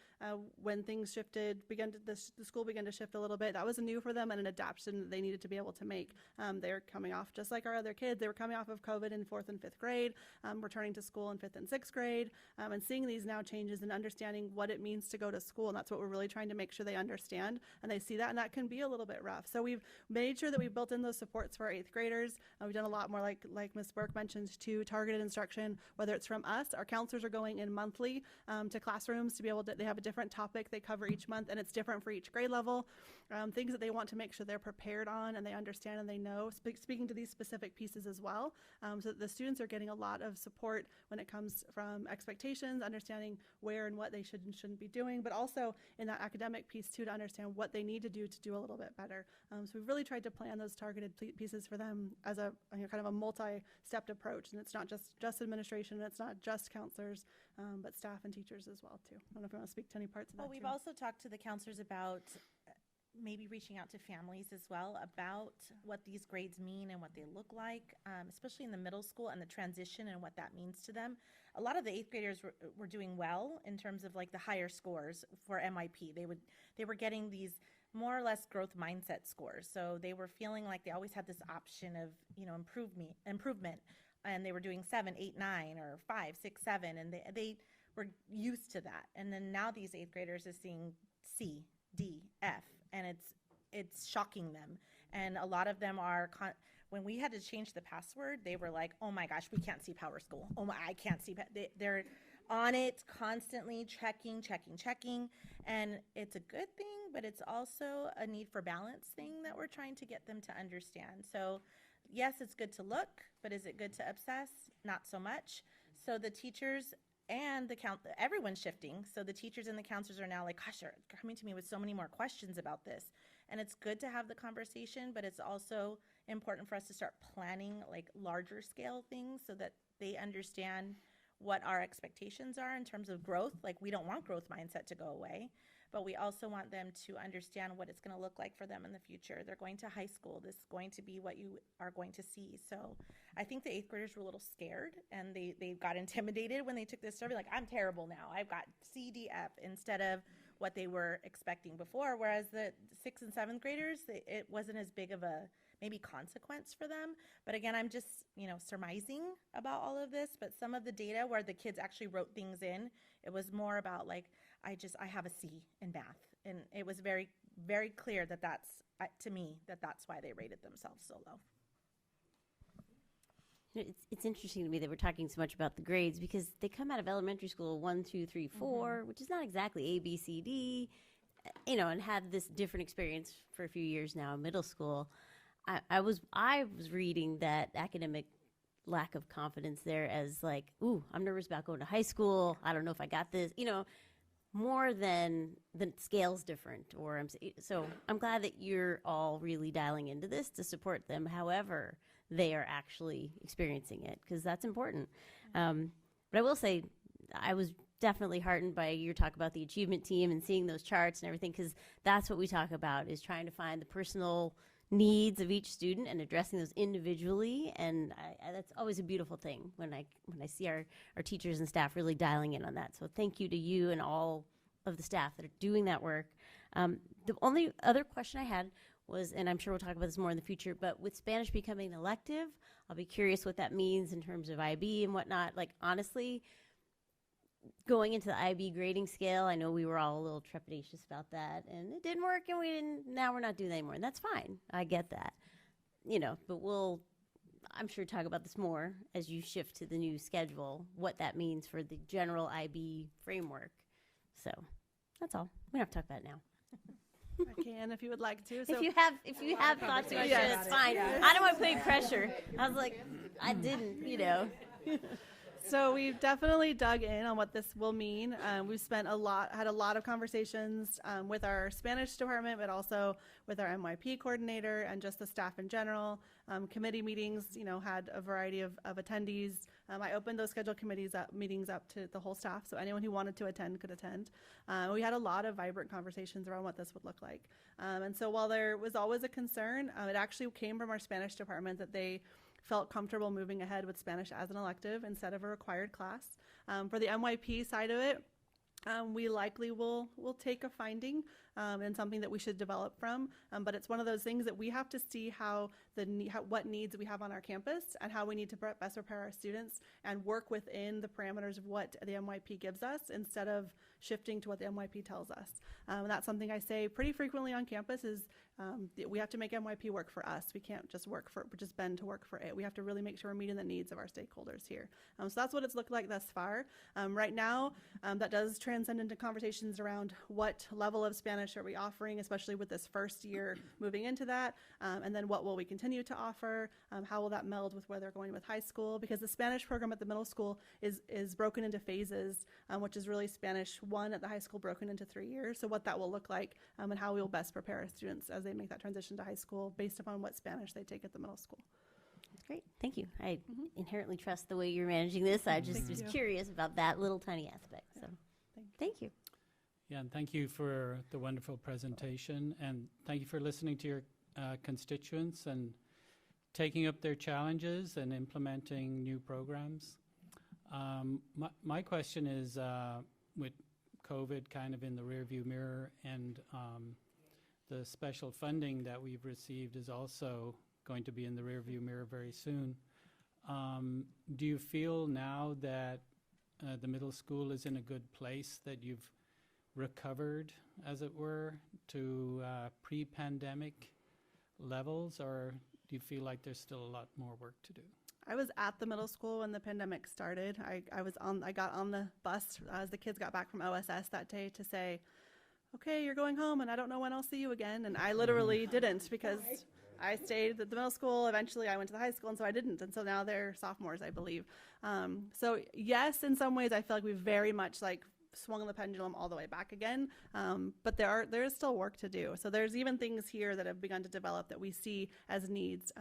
when things shifted, the school began to shift a little bit. That was new for them and an adaptation that they needed to be able to make. They're coming off, just like our other kids, they were coming off of COVID in 4th and 5th grade, returning to school in 5th and 6th grade, and seeing these now changes and understanding what it means to go to school. And that's what we're really trying to make sure they understand and they see that, and that can be a little bit rough. So we've made sure that we've built in those supports for our 8th graders. We've done a lot more, like Ms. Burke mentioned, to targeted instruction, whether it's from us. Our counselors are going in monthly to classrooms to be able to, they have a different topic they cover each month, and it's different for each grade level. Things that they want to make sure they're prepared on and they understand and they know, speaking to these specific pieces as well, so that the students are getting a lot of support when it comes from expectations, understanding where and what they should and shouldn't be doing, but also in that academic piece too, to understand what they need to do a little bit better. So we've really tried to plan those targeted pieces for them as a kind of a multi-stepped approach, and it's not just administration, and it's not just counselors, but staff and teachers as well too. I don't know if you want to speak to any parts of that. Well, we've also talked to the counselors about maybe reaching out to families as well about what these grades mean and what they look like, especially in the middle school and the transition and what that means to them. A lot of the 8th graders were doing well in terms of like the higher scores for MIP. They were getting these more or less growth mindset scores. So they were feeling like they always had this option of, improvement. And they were doing 7, 8, 9, or 5, 6, 7, and they were used to that. And then now these 8th graders are seeing C, D, F, and it's shocking them. And a lot of them are, when we had to change the password, they were like, oh my gosh, we can't see Power School. Oh my, I can't see. They're on it constantly, checking. And it's a good thing, but it's also a need for balance thing that we're trying to get them to understand. So yes, it's good to look, but is it good to obsess? Not so much. So the teachers and everyone's shifting. So the teachers and the counselors are now like, gosh, they're coming to me with so many more questions about this. And it's good to have the conversation, but it's also important for us to start planning like larger scale things so that they understand what our expectations are in terms of growth. Like, we don't want growth mindset to go away, but we also want them to understand what it's going to look like for them in the future. They're going to high school. This is going to be what you are going to see. So I think the 8th graders were a little scared, and they got intimidated when they took this survey. Like, I'm terrible now. I've got C, D, F, instead of what they were expecting before. Whereas the 6th and 7th graders, it wasn't as big of a maybe consequence for them. But again, I'm just, surmising about all of this. But some of the data where the kids actually wrote things in, it was more about like, I have a C in math. And it was very, very clear that that's, to me, that's why they rated themselves so low. It's interesting to me that we're talking so much about the grades because they come out of elementary school 1, 2, 3, 4, which is not exactly A, B, C, D, and had this different experience for a few years now in middle school. I was reading that academic lack of confidence there as like, ooh, I'm nervous about going to high school. I don't know if I got this, more than the scale's different. So I'm glad that you're all really dialing into this to support them, however they are actually experiencing it, because that's important. But I will say, I was definitely heartened by your talk about the achievement team and seeing those charts and everything, because that's what we talk about, is trying to find the personal needs of each student and addressing those individually. And that's always a beautiful thing when I see our teachers and staff really dialing in on that. So thank you to you and all of the staff that are doing that work. The only other question I had was, and I'm sure we'll talk about this more in the future, but with Spanish becoming an elective, I'll be curious what that means in terms of IB and whatnot. Like, honestly, going into the IB grading scale, I know we were all a little trepidatious about that, and it didn't work, and now we're not doing that anymore, and that's fine. I get that, but we'll, I'm sure, talk about this more as you shift to the new schedule, what that means for the general IB framework. So that's all. We don't have to talk about it now. I can if you would like to. So if you have thoughts about it, it's fine. Yes. I don't want to put any pressure. I was like, I didn't, So we've definitely dug in on what this will mean. We've had a lot of conversations with our Spanish department, but also with our MYP coordinator and just the staff in general. Committee meetings, had a variety of attendees. I opened those scheduled meetings up to the whole staff, so anyone who wanted to attend could attend. We had a lot of vibrant conversations around what this would look like. And so while there was always a concern, it actually came from our Spanish department that they felt comfortable moving ahead with Spanish as an elective instead of a required class. For the MYP side of it, we likely will take a finding and something that we should develop from, but it's one of those things that we have to see what needs we have on our campus and how we need to best prepare our students and work within the parameters of what the MYP gives us instead of shifting to what the MYP tells us. And that's something I say pretty frequently on campus is we have to make MYP work for us. We can't just bend to work for it. We have to really make sure we're meeting the needs of our stakeholders here. So that's what it's looked like thus far. Right now, that does transcend into conversations around what level of Spanish are we offering, especially with this first year moving into that, and then what will we continue to offer? How will that meld with where they're going with high school? Because the Spanish program at the middle school is broken into phases, which is really Spanish 1 at the high school broken into 3 years. So what that will look like and how we will best prepare our students as they make that transition to high school based upon what Spanish they take at the middle school. That's great. Thank you. I inherently trust the way you're managing this. I just was curious about that little tiny aspect. So thank you. Yeah, and thank you for the wonderful presentation, and thank you for listening to your constituents and taking up their challenges and implementing new programs. My question is, with COVID kind of in the rearview mirror and the special funding that we've received is also going to be in the rearview mirror very soon. Do you feel now that the middle school is in a good place, that you've recovered, as it were, to pre-pandemic levels, or do you feel like there's still a lot more work to do? I was at the middle school when the pandemic started. I got on the bus as the kids got back from OSS that day to say, okay, you're going home and I don't know when I'll see you again. And I literally didn't, because I stayed at the middle school. Eventually I went to the high school, and so I didn't. And so now they're sophomores, I believe. So yes, in some ways I feel like we've very much like swung the pendulum all the way back again, but there is still work to do. So there's even things here that have begun to develop that we see as needs.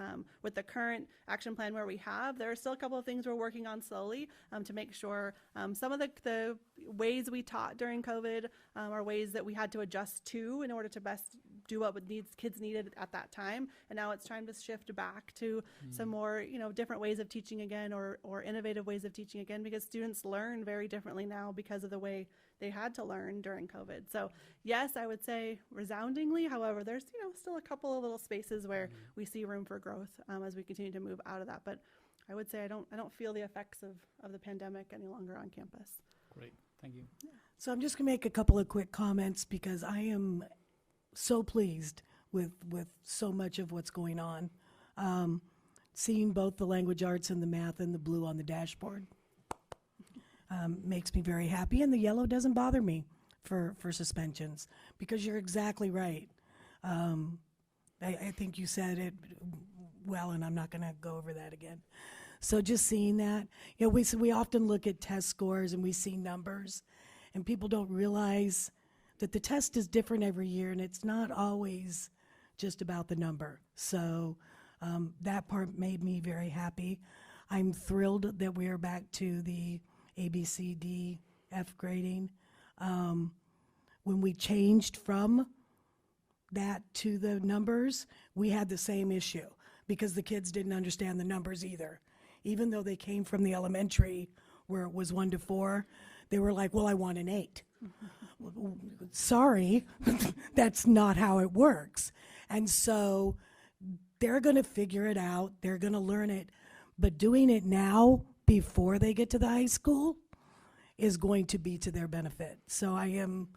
With the current action plan where we have, there are still a couple of things we're working on slowly to make sure some of the ways we taught during COVID are ways that we had to adjust to in order to best do what kids needed at that time. And now it's time to shift back to some more, different ways of teaching again, or innovative ways of teaching again, because students learn very differently now because of the way they had to learn during COVID. So yes, I would say resoundingly. However, there's still a couple of little spaces where we see room for growth as we continue to move out of that. But I would say I don't feel the effects of the pandemic any longer on campus. Great, thank you. So I'm just going to make a couple of quick comments, because I am so pleased with so much of what's going on. Seeing both the language arts and the math and the blue on the dashboard makes me very happy, and the yellow doesn't bother me for suspensions, because you're exactly right. I think you said it well, and I'm not going to go over that again. So just seeing that, we often look at test scores and we see numbers, and people don't realize that the test is different every year, and it's not always just about the number. So that part made me very happy. I'm thrilled that we are back to the A, B, C, D, F grading. When we changed from that to the numbers, we had the same issue, because the kids didn't understand the numbers either. Even though they came from the elementary where it was 1 to 4, they were like, well, I want an 8. Sorry, that's not how it works. And so they're going to figure it out. They're going to learn it. But doing it now before they get to the high school is going to be to their benefit. So I'm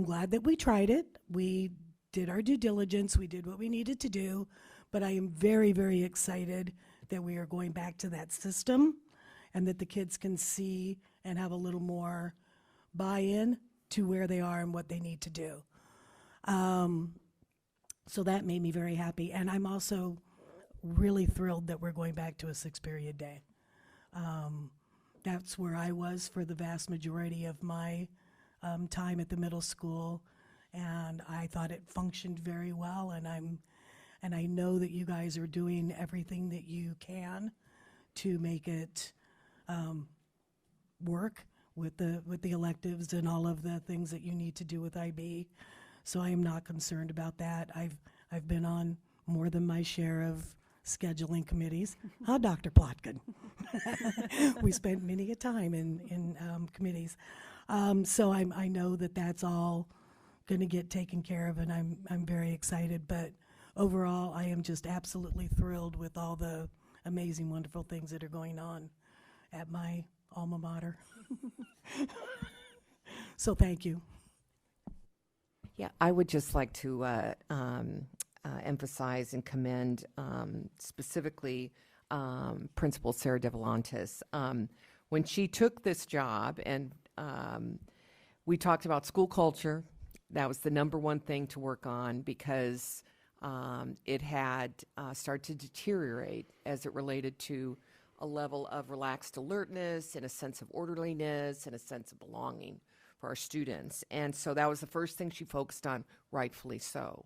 glad that we tried it. We did our due diligence. We did what we needed to do. But I am very, very excited that we are going back to that system, and that the kids can see and have a little more buy-in to where they are and what they need to do. So that made me very happy. And I'm also really thrilled that we're going back to a 6-period day. That's where I was for the vast majority of my time at the middle school, and I thought it functioned very well, and I know that you guys are doing everything that you can to make it work with the electives and all of the things that you need to do with IB. So I am not concerned about that. I've been on more than my share of scheduling committees. Huh, Dr. Plotkin? We spent many a time in committees. So I know that that's all going to get taken care of, and I'm very excited. But overall, I am just absolutely thrilled with all the amazing, wonderful things that are going on at my alma mater. So thank you. Yeah, I would just like to emphasize and commend specifically Principal Sarah DeVolantis. When she took this job, and we talked about school culture, that was the number one thing to work on, because it had started to deteriorate as it related to a level of relaxed alertness and a sense of orderliness and a sense of belonging for our students. And so that was the first thing she focused on, rightfully so.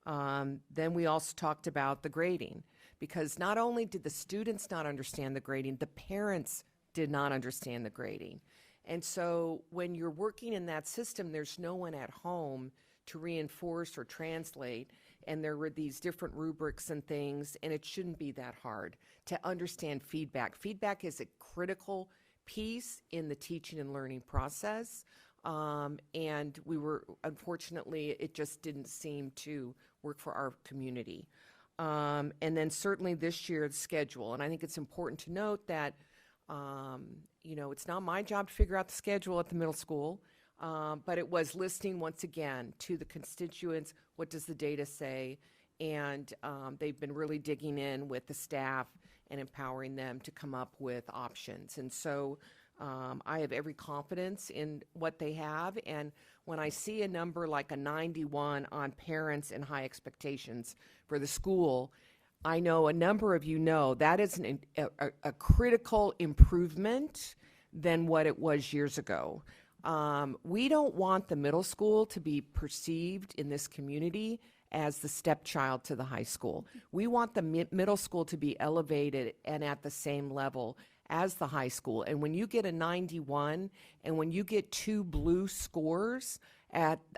Then we also talked about the grading, because not only did the students not understand the grading, the parents did not understand the grading. And so when you're working in that system, there's no one at home to reinforce or translate, and there were these different rubrics and things, and it shouldn't be that hard to understand feedback. Feedback is a critical piece in the teaching and learning process, and we were, unfortunately, it just didn't seem to work for our community. And then certainly this year, the schedule, and I think it's important to note that it's not my job to figure out the schedule at the middle school, but it was listening once again to the constituents. What does the data say? and they've been really digging in with the staff and empowering them to come up with options. And so I have every confidence in what they have, and when I see a number like a 91 on parents and high expectations for the school, I know a number of you know that is a critical improvement than what it was years ago. We don't want the middle school to be perceived in this community as the stepchild to the high school. We want the middle school to be elevated and at the same level as the high school. And when you get a 91 and when you get 2 blue scores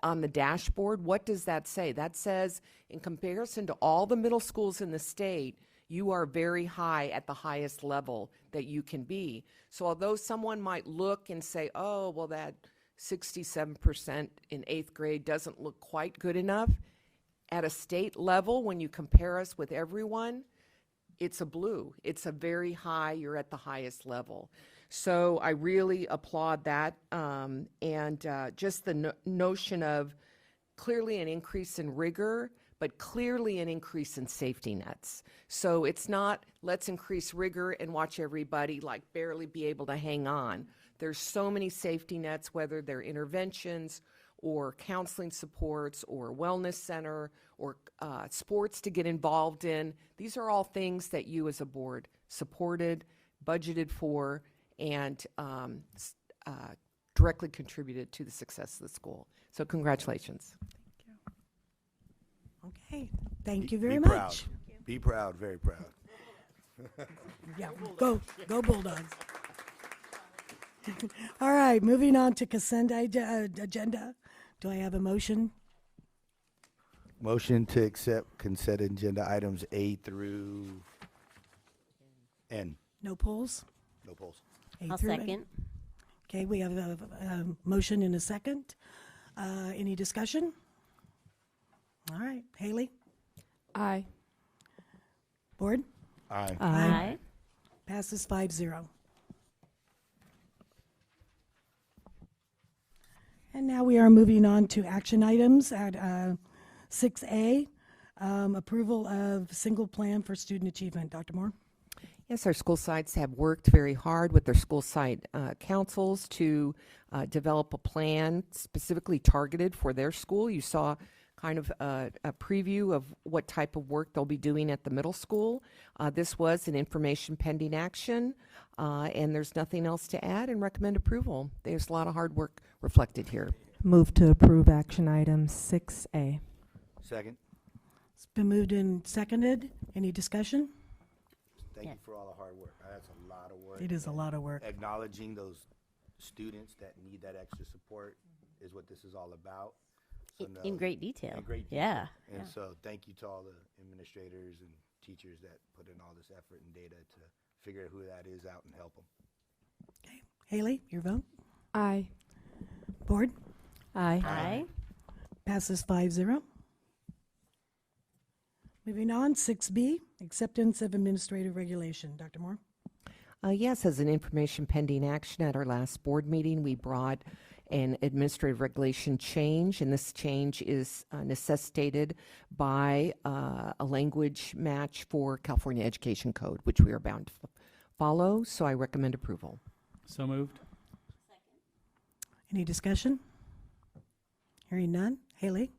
on the dashboard, what does that say? That says in comparison to all the middle schools in the state, you are very high at the highest level that you can be. So although someone might look and say, oh, well, that 67% in 8th grade doesn't look quite good enough, at a state level, when you compare us with everyone, it's a blue. It's a very high, you're at the highest level. So I really applaud that. And just the notion of clearly an increase in rigor, but clearly an increase in safety nets. So it's not, let's increase rigor and watch everybody like barely be able to hang on. There's so many safety nets, whether they're interventions or counseling supports or wellness center or sports to get involved in. These are all things that you as a board supported, budgeted for, and directly contributed to the success of the school. So congratulations. Okay, thank you very Be much. proud. Be proud, very proud. Yeah, go Bulldogs. All right, moving on to consent agenda. Do I have a motion? Motion to accept consent agenda items A through N. No polls? No polls. A I'll through N. second. Okay, we have a motion and a second. Any discussion? All right, Haley? Aye. Board? Aye. Aye. Passes 5-0. And now we are moving on to action items at 6A, approval of single plan for student achievement. Dr. Moore? Yes, our school sites have worked very hard with their school site councils to develop a plan specifically targeted for their school. You saw kind of a preview of what type of work they'll be doing at the middle school. This was an information pending action, and there's nothing else to add, and recommend approval. There's a lot of hard work reflected here. Move to approve action item 6A. Second. It's been moved and seconded. Any discussion? Thank Yeah. you for all the hard work. That's a lot of work. It is a lot of work. Acknowledging those students that need that extra support is what this is all about. So In great detail. In great Yeah. And yeah. so thank you to all the administrators and teachers that put in all this effort and data to figure out who that is out and help them. Okay, Haley, your vote? Aye. Board? Aye. Aye. Passes 5-0. Moving on, 6B, acceptance of administrative regulation. Dr. Moore? Yes, as an information pending action at our last board meeting, we brought an administrative regulation change, and this change is necessitated by a language match for California Education Code, which we are bound to follow, so I recommend approval. So moved. Any discussion? Hearing none. Haley?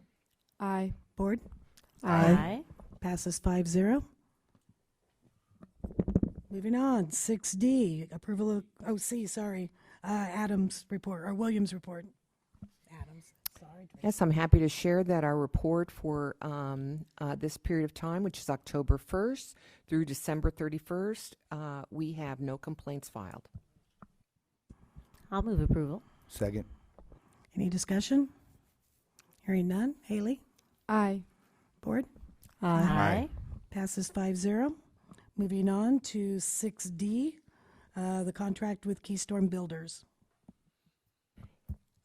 Aye. Board? Aye. Passes 5-0. Moving on, 6D, approval of, Adams report, or Williams report. Adams, sorry. Yes, I'm happy to share that our report for this period of time, which is October 1st through December 31st, we have no complaints filed. I'll move approval. Second. Any discussion? Hearing none. Haley? Aye. Board? Aye. Passes 5-0. Moving on to 6D, the contract with Keystone Builders.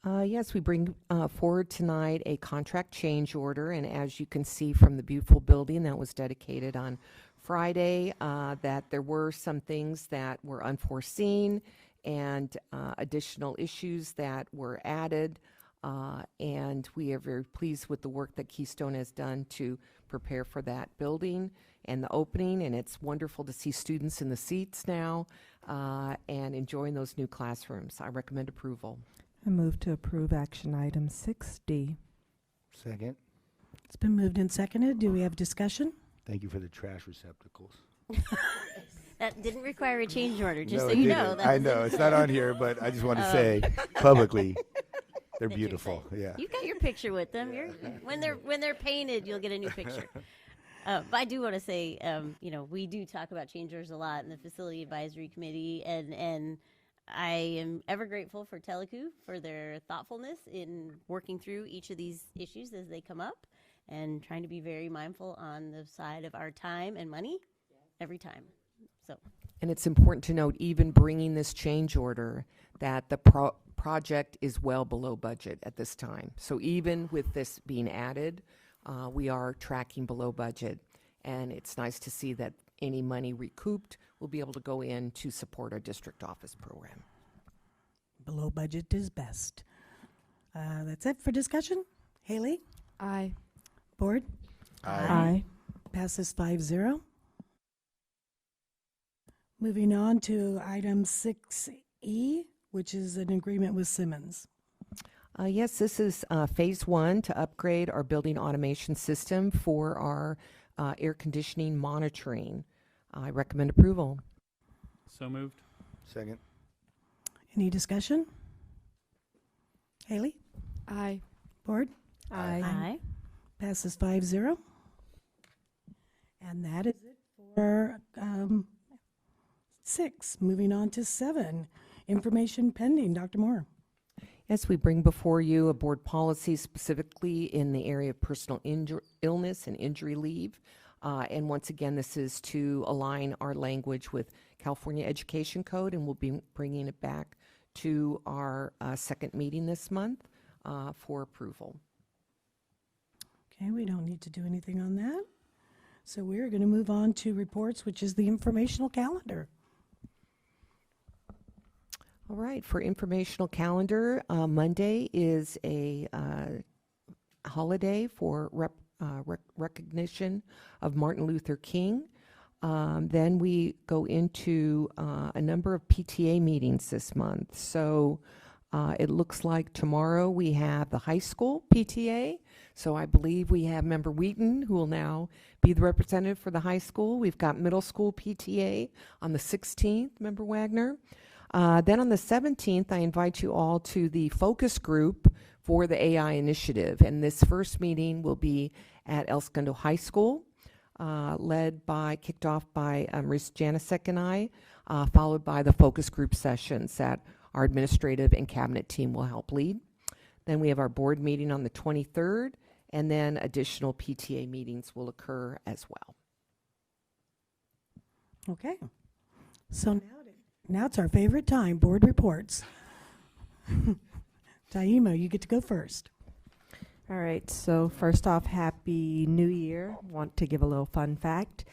Yes, we bring forward tonight a contract change order, and as you can see from the beautiful building that was dedicated on Friday, that there were some things that were unforeseen and additional issues that were added And we are very pleased with the work that Keystone has done to prepare for that building and the opening. And it's wonderful to see students in the seats now and enjoying those new classrooms. I recommend approval. I move to approve action item 6D. Second. It's been moved and seconded. Do we have discussion? Thank you for the trash receptacles. That didn't require a change order, just No, so it you didn't. know. I know, it's not on here, but I just want to say publicly, they're That you're beautiful, excited. yeah. You've got your picture with them. When they're painted, you'll get a new picture. But I do want to say, we do talk about change orders a lot in the Facility Advisory Committee, and I am ever grateful for Telecu for their thoughtfulness in working through each of these issues as they come up and trying to be very mindful on the side of our time and money every time. So. And it's important to note, even bringing this change order, that the project is well below budget at this time. So even with this being added, we are tracking below budget. And it's nice to see that any money recouped will be able to go in to support our district office program. Below budget is best. That's it for discussion. Haley? Aye. Board? Aye. Passes 5-0. Moving on to item 6E, which is an agreement with Simmons. Yes, this is phase one to upgrade our building automation system for our air conditioning monitoring. I recommend approval. So moved. Second. Any discussion? Haley? Aye. Board? Aye. Passes 5-0. And that is it for 6. Moving on to 7. Information pending. Dr. Moore. Yes, we bring before you a board policy specifically in the area of personal illness and injury leave. And once again, this is to align our language with California Education Code, and we'll be bringing it back to our second meeting this month for approval. Okay, we don't need to do anything on that. So we're going to move on to reports, which is the informational calendar. All right, for informational calendar, Monday is a holiday for recognition of Martin Luther King. Then we go into a number of PTA meetings this month. So it looks like tomorrow we have the high school PTA. So I believe we have Member Wheaton, who will now be the representative for the high school. We've got middle school PTA on the 16th, Member Wagner. Then on the 17th, I invite you all to the focus group for the AI initiative. And this first meeting will be at El Segundo High School, kicked off by Ms. Janicek and I, followed by the focus group sessions that our administrative and cabinet team will help lead. Then we have our board meeting on the 23rd, and then additional PTA meetings will occur as well. Okay. So now it's our favorite time, board reports. Taima, you get to go first. All right, so first off, Happy New Year. Want to give a little fun fact.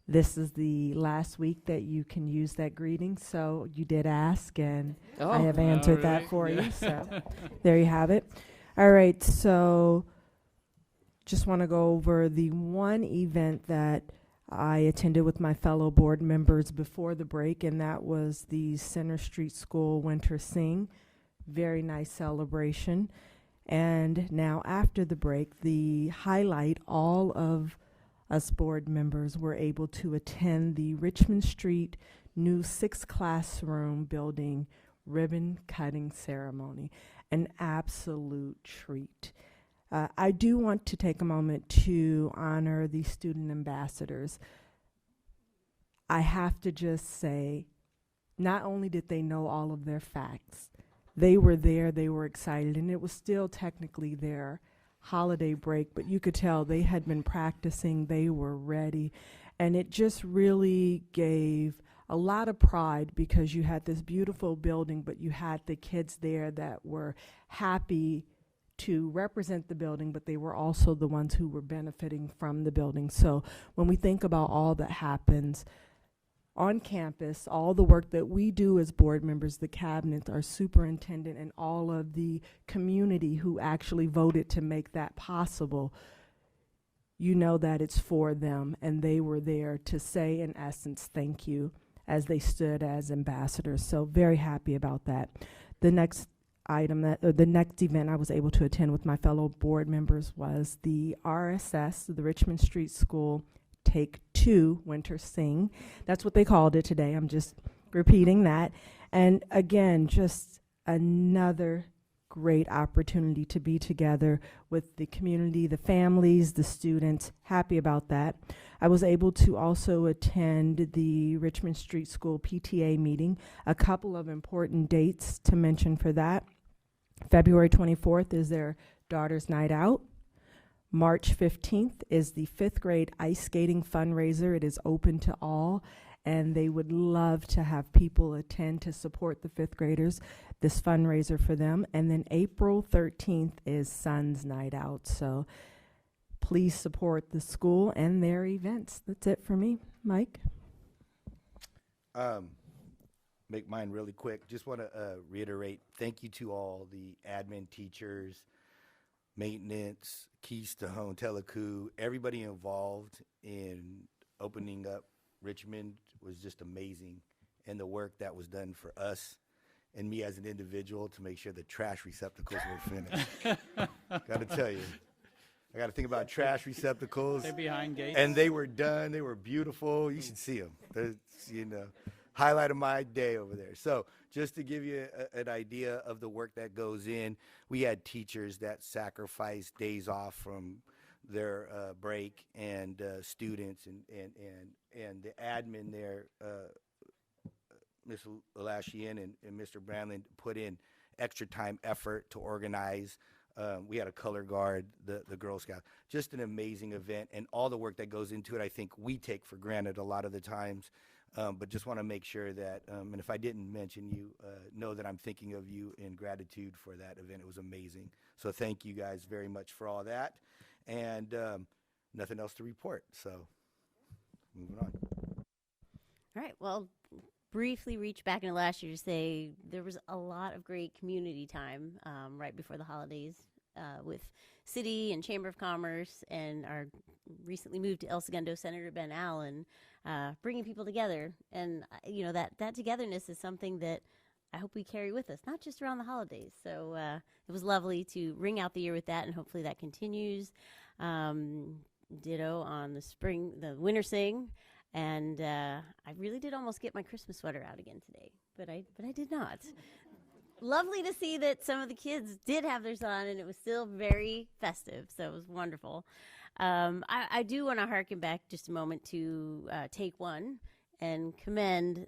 This is the last week that you can use that greeting, so you did ask, and I have answered that for you, so there you have it. All right, so just want to go over the one event that I attended with my fellow board members before the break, and that was the Center Street School Winter Sing. Very nice celebration. And now after the break, the highlight, all of us board members were able to attend the Richmond Street new 6 classroom building ribbon cutting ceremony. An absolute treat. I do want to take a moment to honor the student ambassadors. I have to just say, not only did they know all of their facts, they were there, they were excited, and it was still technically their holiday break, but you could tell they had been practicing, they were ready, and it just really gave a lot of pride because you had this beautiful building, but you had the kids there that were happy to represent the building, but they were also the ones who were benefiting from the building. So when we think about all that happens, on campus, all the work that we do as board members, the cabinet, our superintendent, and all of the community who actually voted to make that possible, you know that it's for them, and they were there to say, in essence, thank you, as they stood as ambassadors. So very happy about that. The next the next event I was able to attend with my fellow board members was the RSS, the Richmond Street School Take Two Winter Sing. That's what they called it today. I'm just repeating that. And again, just another great opportunity to be together with the community, the families, the students. Happy about that. I was able to also attend the Richmond Street School PTA meeting. A couple of important dates to mention for that. February 24th is their Daughter's Night Out. March 15th is the 5th grade ice skating fundraiser. It is open to all, and they would love to have people attend to support the 5th graders, this fundraiser for them. And then April 13th is Sun's Night Out. So please support the school and their events. That's it for me. Mike? Make mine really quick. Just want to reiterate, thank you to all the admin teachers, maintenance, Keystone, Telecu, everybody involved in opening up Richmond was just amazing. And the work that was done for us and me as an individual to make sure the trash receptacles were finished. Got to tell you, I got to think about trash receptacles. They're behind gates. And they were done. They were beautiful. You should see them. They're, highlight of my day over there. So just to give you an idea of the work that goes in, we had teachers that sacrificed days off from their break, and students and the admin there, Ms. Lashian and Mr. Brandlin put in extra time, effort to organize. We had a color guard, the Girl Scouts. Just an amazing event, and all the work that goes into it, I think we take for granted a lot of the times. But just want to make sure that, and if I didn't mention you, know that I'm thinking of you in gratitude for that event. It was amazing. So thank you guys very much for all that. And nothing else to report. So moving on. All right. Well, briefly reach back into last year to say there was a lot of great community time right before the holidays with City and Chamber of Commerce and our recently moved to El Segundo Senator Ben Allen, bringing people together. And, that togetherness is something that I hope we carry with us, not just around the holidays. So it was lovely to ring out the year with that, and hopefully that continues. Ditto on the winter sing. And I really did almost get my Christmas sweater out again today, but I did not. Lovely to see that some of the kids did have theirs on, and it was still very festive, so it was wonderful. I do want to harken back just a moment to Take One and commend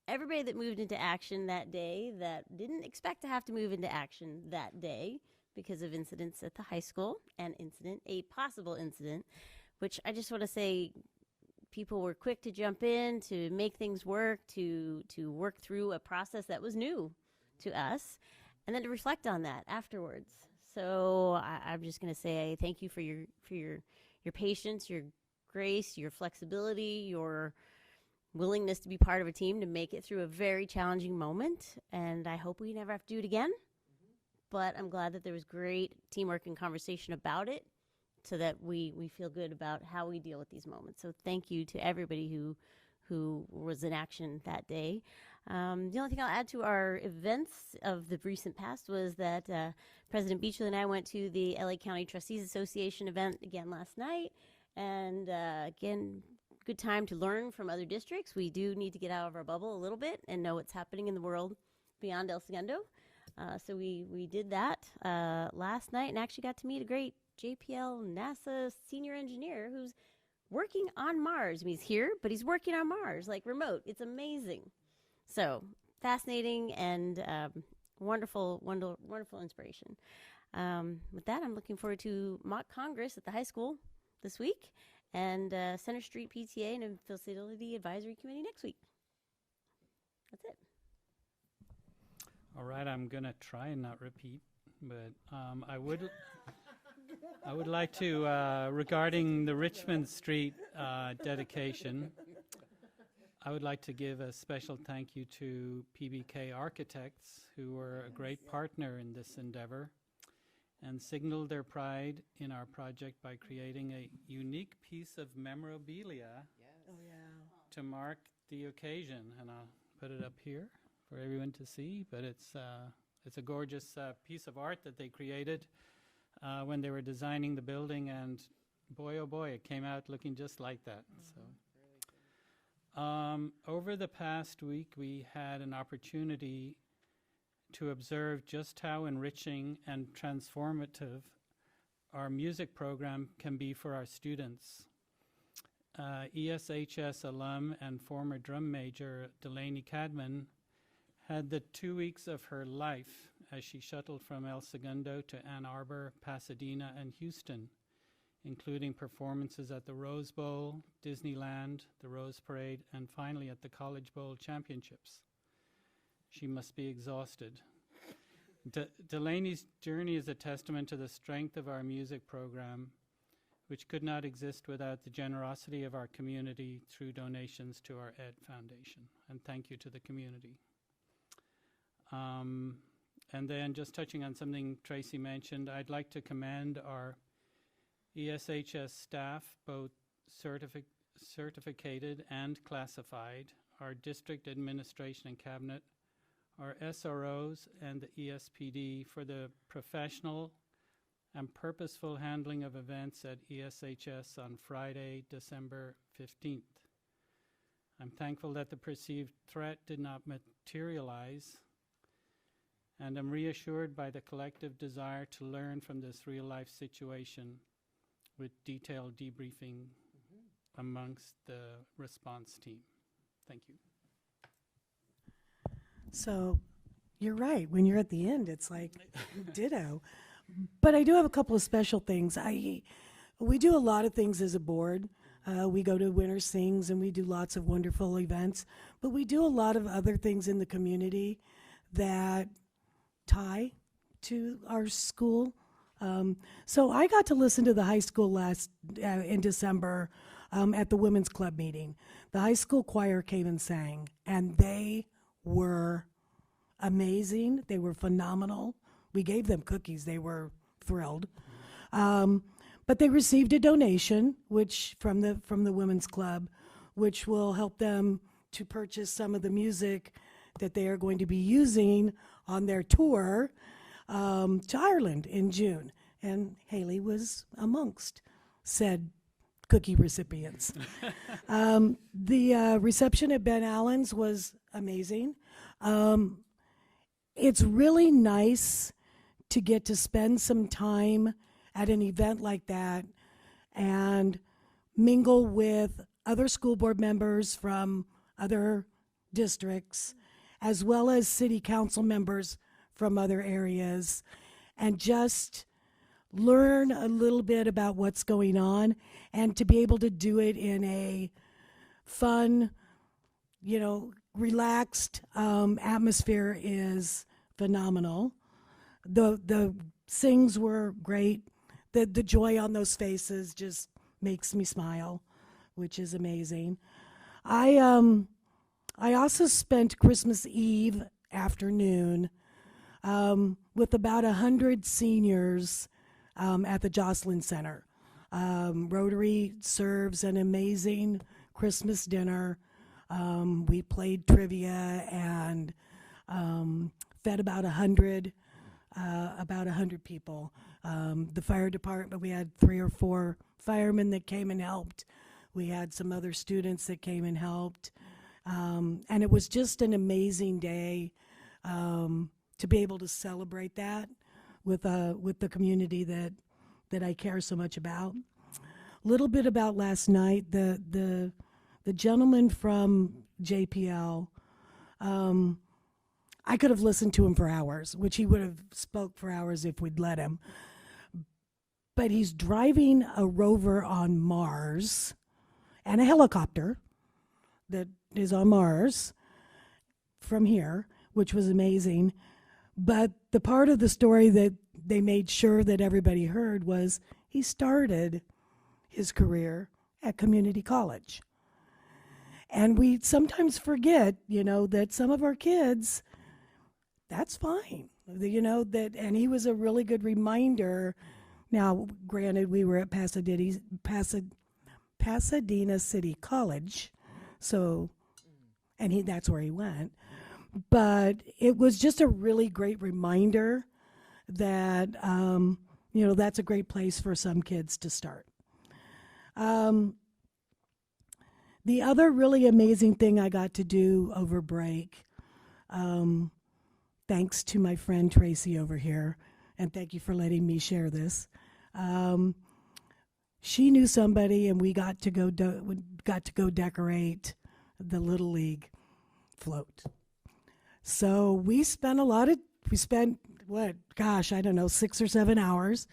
everybody that moved into action that day that didn't expect to have to move into action that day because of incidents at the high school, a possible incident, which I just want to say people were quick to jump in, to make things work, to work through a process that was new to us, and then to reflect on that afterwards. So I'm just going to say thank you for your patience, your grace, your flexibility, your willingness to be part of a team to make it through a very challenging moment. And I hope we never have to do it again. But I'm glad that there was great teamwork and conversation about it, so that we feel good about how we deal with these moments. So thank you to everybody who was in action that day. The only thing I'll add to our events of the recent past was that President Beachley and I went to the LA County Trustees Association event again last night. And again, good time to learn from other districts. We do need to get out of our bubble a little bit and know what's happening in the world beyond El Segundo. So we did that last night, and actually got to meet a great JPL NASA senior engineer who's working on Mars. I mean, he's here, but he's working on Mars, like remote. It's amazing. So fascinating and wonderful inspiration. With that, I'm looking forward to mock Congress at the high school this week, and Center Street PTA and Facility Advisory Committee next week. That's it. All right, I'm going to try and not repeat, but I would like to, regarding the Richmond Street dedication, I would like to give a special thank you to PBK Architects, who were a great partner in this endeavor and signaled their pride in our project by creating a unique piece of memorabilia to mark the occasion. And I'll put it up here for everyone to see, but it's a gorgeous piece of art that they created when they were designing the building, and boy, oh boy, it came out looking just like that. So. Over the past week, we had an opportunity to observe just how enriching and transformative our music program can be for our students. ESHS alum and former drum major Delaney Cadman had the 2 weeks of her life as she shuttled from El Segundo to Ann Arbor, Pasadena, and Houston, including performances at the Rose Bowl, Disneyland, the Rose Parade, and finally at the College Bowl Championships. She must be exhausted. Delaney's journey is a testament to the strength of our music program, which could not exist without the generosity of our community through donations to our Ed Foundation. And thank you to the community. And then just touching on something Tracy mentioned, I'd like to commend our ESHS staff, both certificated and classified, our district administration and cabinet, our SROs, and the ESPD for the professional and purposeful handling of events at ESHS on Friday, December 15th. I'm thankful that the perceived threat did not materialize, and I'm reassured by the collective desire to learn from this real-life situation with detailed debriefing amongst the response team. Thank you. So you're right. When you're at the end, it's like ditto. But I do have a couple of special things. We do a lot of things as a board. We go to Winter Sings and we do lots of wonderful events. But we do a lot of other things in the community that tie to our school. So I got to listen to the high school in December at the Women's Club meeting. The high school choir came and sang, and they were amazing. They were phenomenal. We gave them cookies. They were thrilled. But they received a donation, which from the Women's Club, which will help them to purchase some of the music that they are going to be using on their tour to Ireland in June. And Haley was amongst said cookie recipients. The reception at Ben Allen's was amazing. It's really nice to get to spend some time at an event like that and mingle with other school board members from other districts, as well as city council members from other areas, and just learn a little bit about what's going on, and to be able to do it in a fun, relaxed atmosphere is phenomenal. The sings were great. The joy on those faces just makes me smile, which is amazing. I also spent Christmas Eve afternoon with about 100 seniors at the Jocelyn Center. Rotary serves an amazing Christmas dinner. We played trivia and fed about 100 people. The fire department, we had 3 or 4 firemen that came and helped. We had some other students that came and helped. And it was just an amazing day to be able to celebrate that with the community that I care so much about. A little bit about last night. The gentleman from JPL, I could have listened to him for hours, which he would have spoke for hours if we'd let him. But he's driving a rover on Mars and a helicopter that is on Mars from here, which was amazing. But the part of the story that they made sure that everybody heard was he started his career at community college. And we sometimes forget, that some of our kids, that's fine. And he was a really good reminder. Now, granted, we were at Pasadena City College, and that's where he went. But it was just a really great reminder that, that's a great place for some kids to start. The other really amazing thing I got to do over break, thanks to my friend Tracy over here, and thank you for letting me share this. She knew somebody, and we got to go decorate the Little League float. So we spent 6 or 7 hours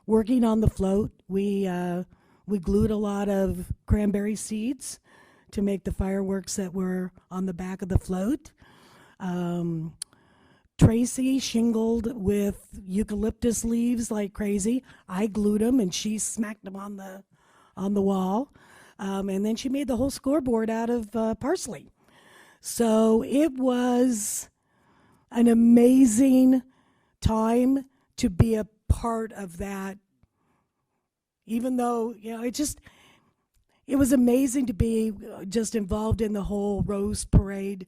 working on the float. We glued a lot of cranberry seeds to make the fireworks that were on the back of the float. Tracy shingled with eucalyptus leaves like crazy. I glued them, and she smacked them on the wall. And then she made the whole scoreboard out of parsley. So it was an amazing time to be a part of that. Even though, it was amazing to be just involved in the whole Rose Parade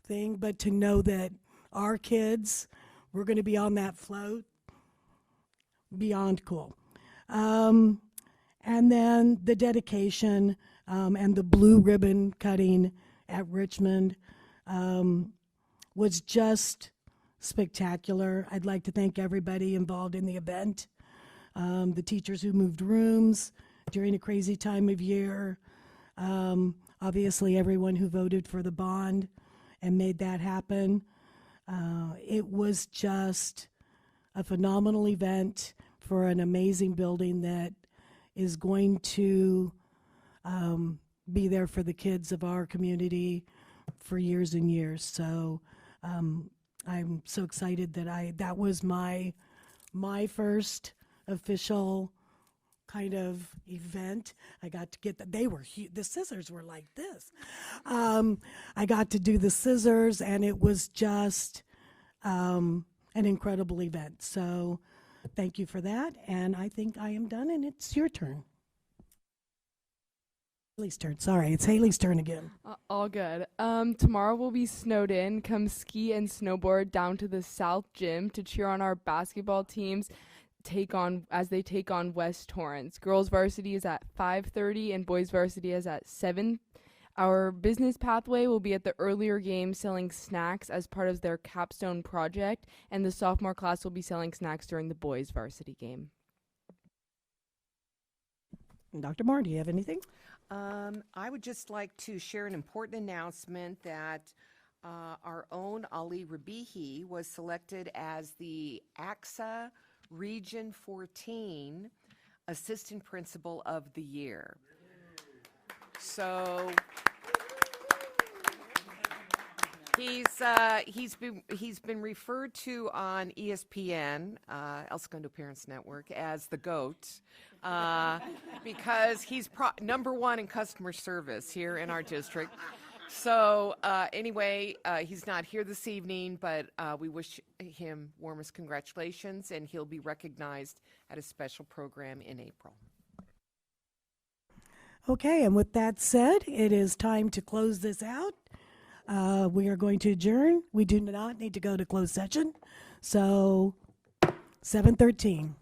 thing, but to know that our kids were going to be on that float, beyond cool. And then the dedication and the blue ribbon cutting at Richmond was just spectacular. I'd like to thank everybody involved in the event. The teachers who moved rooms during a crazy time of year. Obviously, everyone who voted for the bond and made that happen. It was just a phenomenal event for an amazing building that is going to be there for the kids of our community for years and years. So I'm so excited that was my first official kind of event. I got to get the scissors were like this. I got to do the scissors, and it was just an incredible event. So thank you for that, and I think I am done, and it's your turn. Haley's turn. Sorry, it's Haley's turn again. All good. Tomorrow we'll be snowed in. Come ski and snowboard down to the South Gym to cheer on our basketball teams as they take on West Torrance. Girls varsity is at 5:30 and boys varsity is at 7. Our business pathway will be at the earlier game selling snacks as part of their capstone project, and the sophomore class will be selling snacks during the boys varsity game. Dr. Moore, do you have anything? I would just like to share an important announcement that our own Ali Rabihi was selected as the AXA Region 14 Assistant Principal of the Year. So he's been referred to on ESPN, El Segundo Parents Network, as the GOAT because he's number one in customer service here in our district. So anyway, he's not here this evening, but we wish him warmest congratulations, and he'll be recognized at a special program in April. Okay, and with that said, it is time to close this out. We are going to adjourn. We do not need to go to closed session. So 7:13.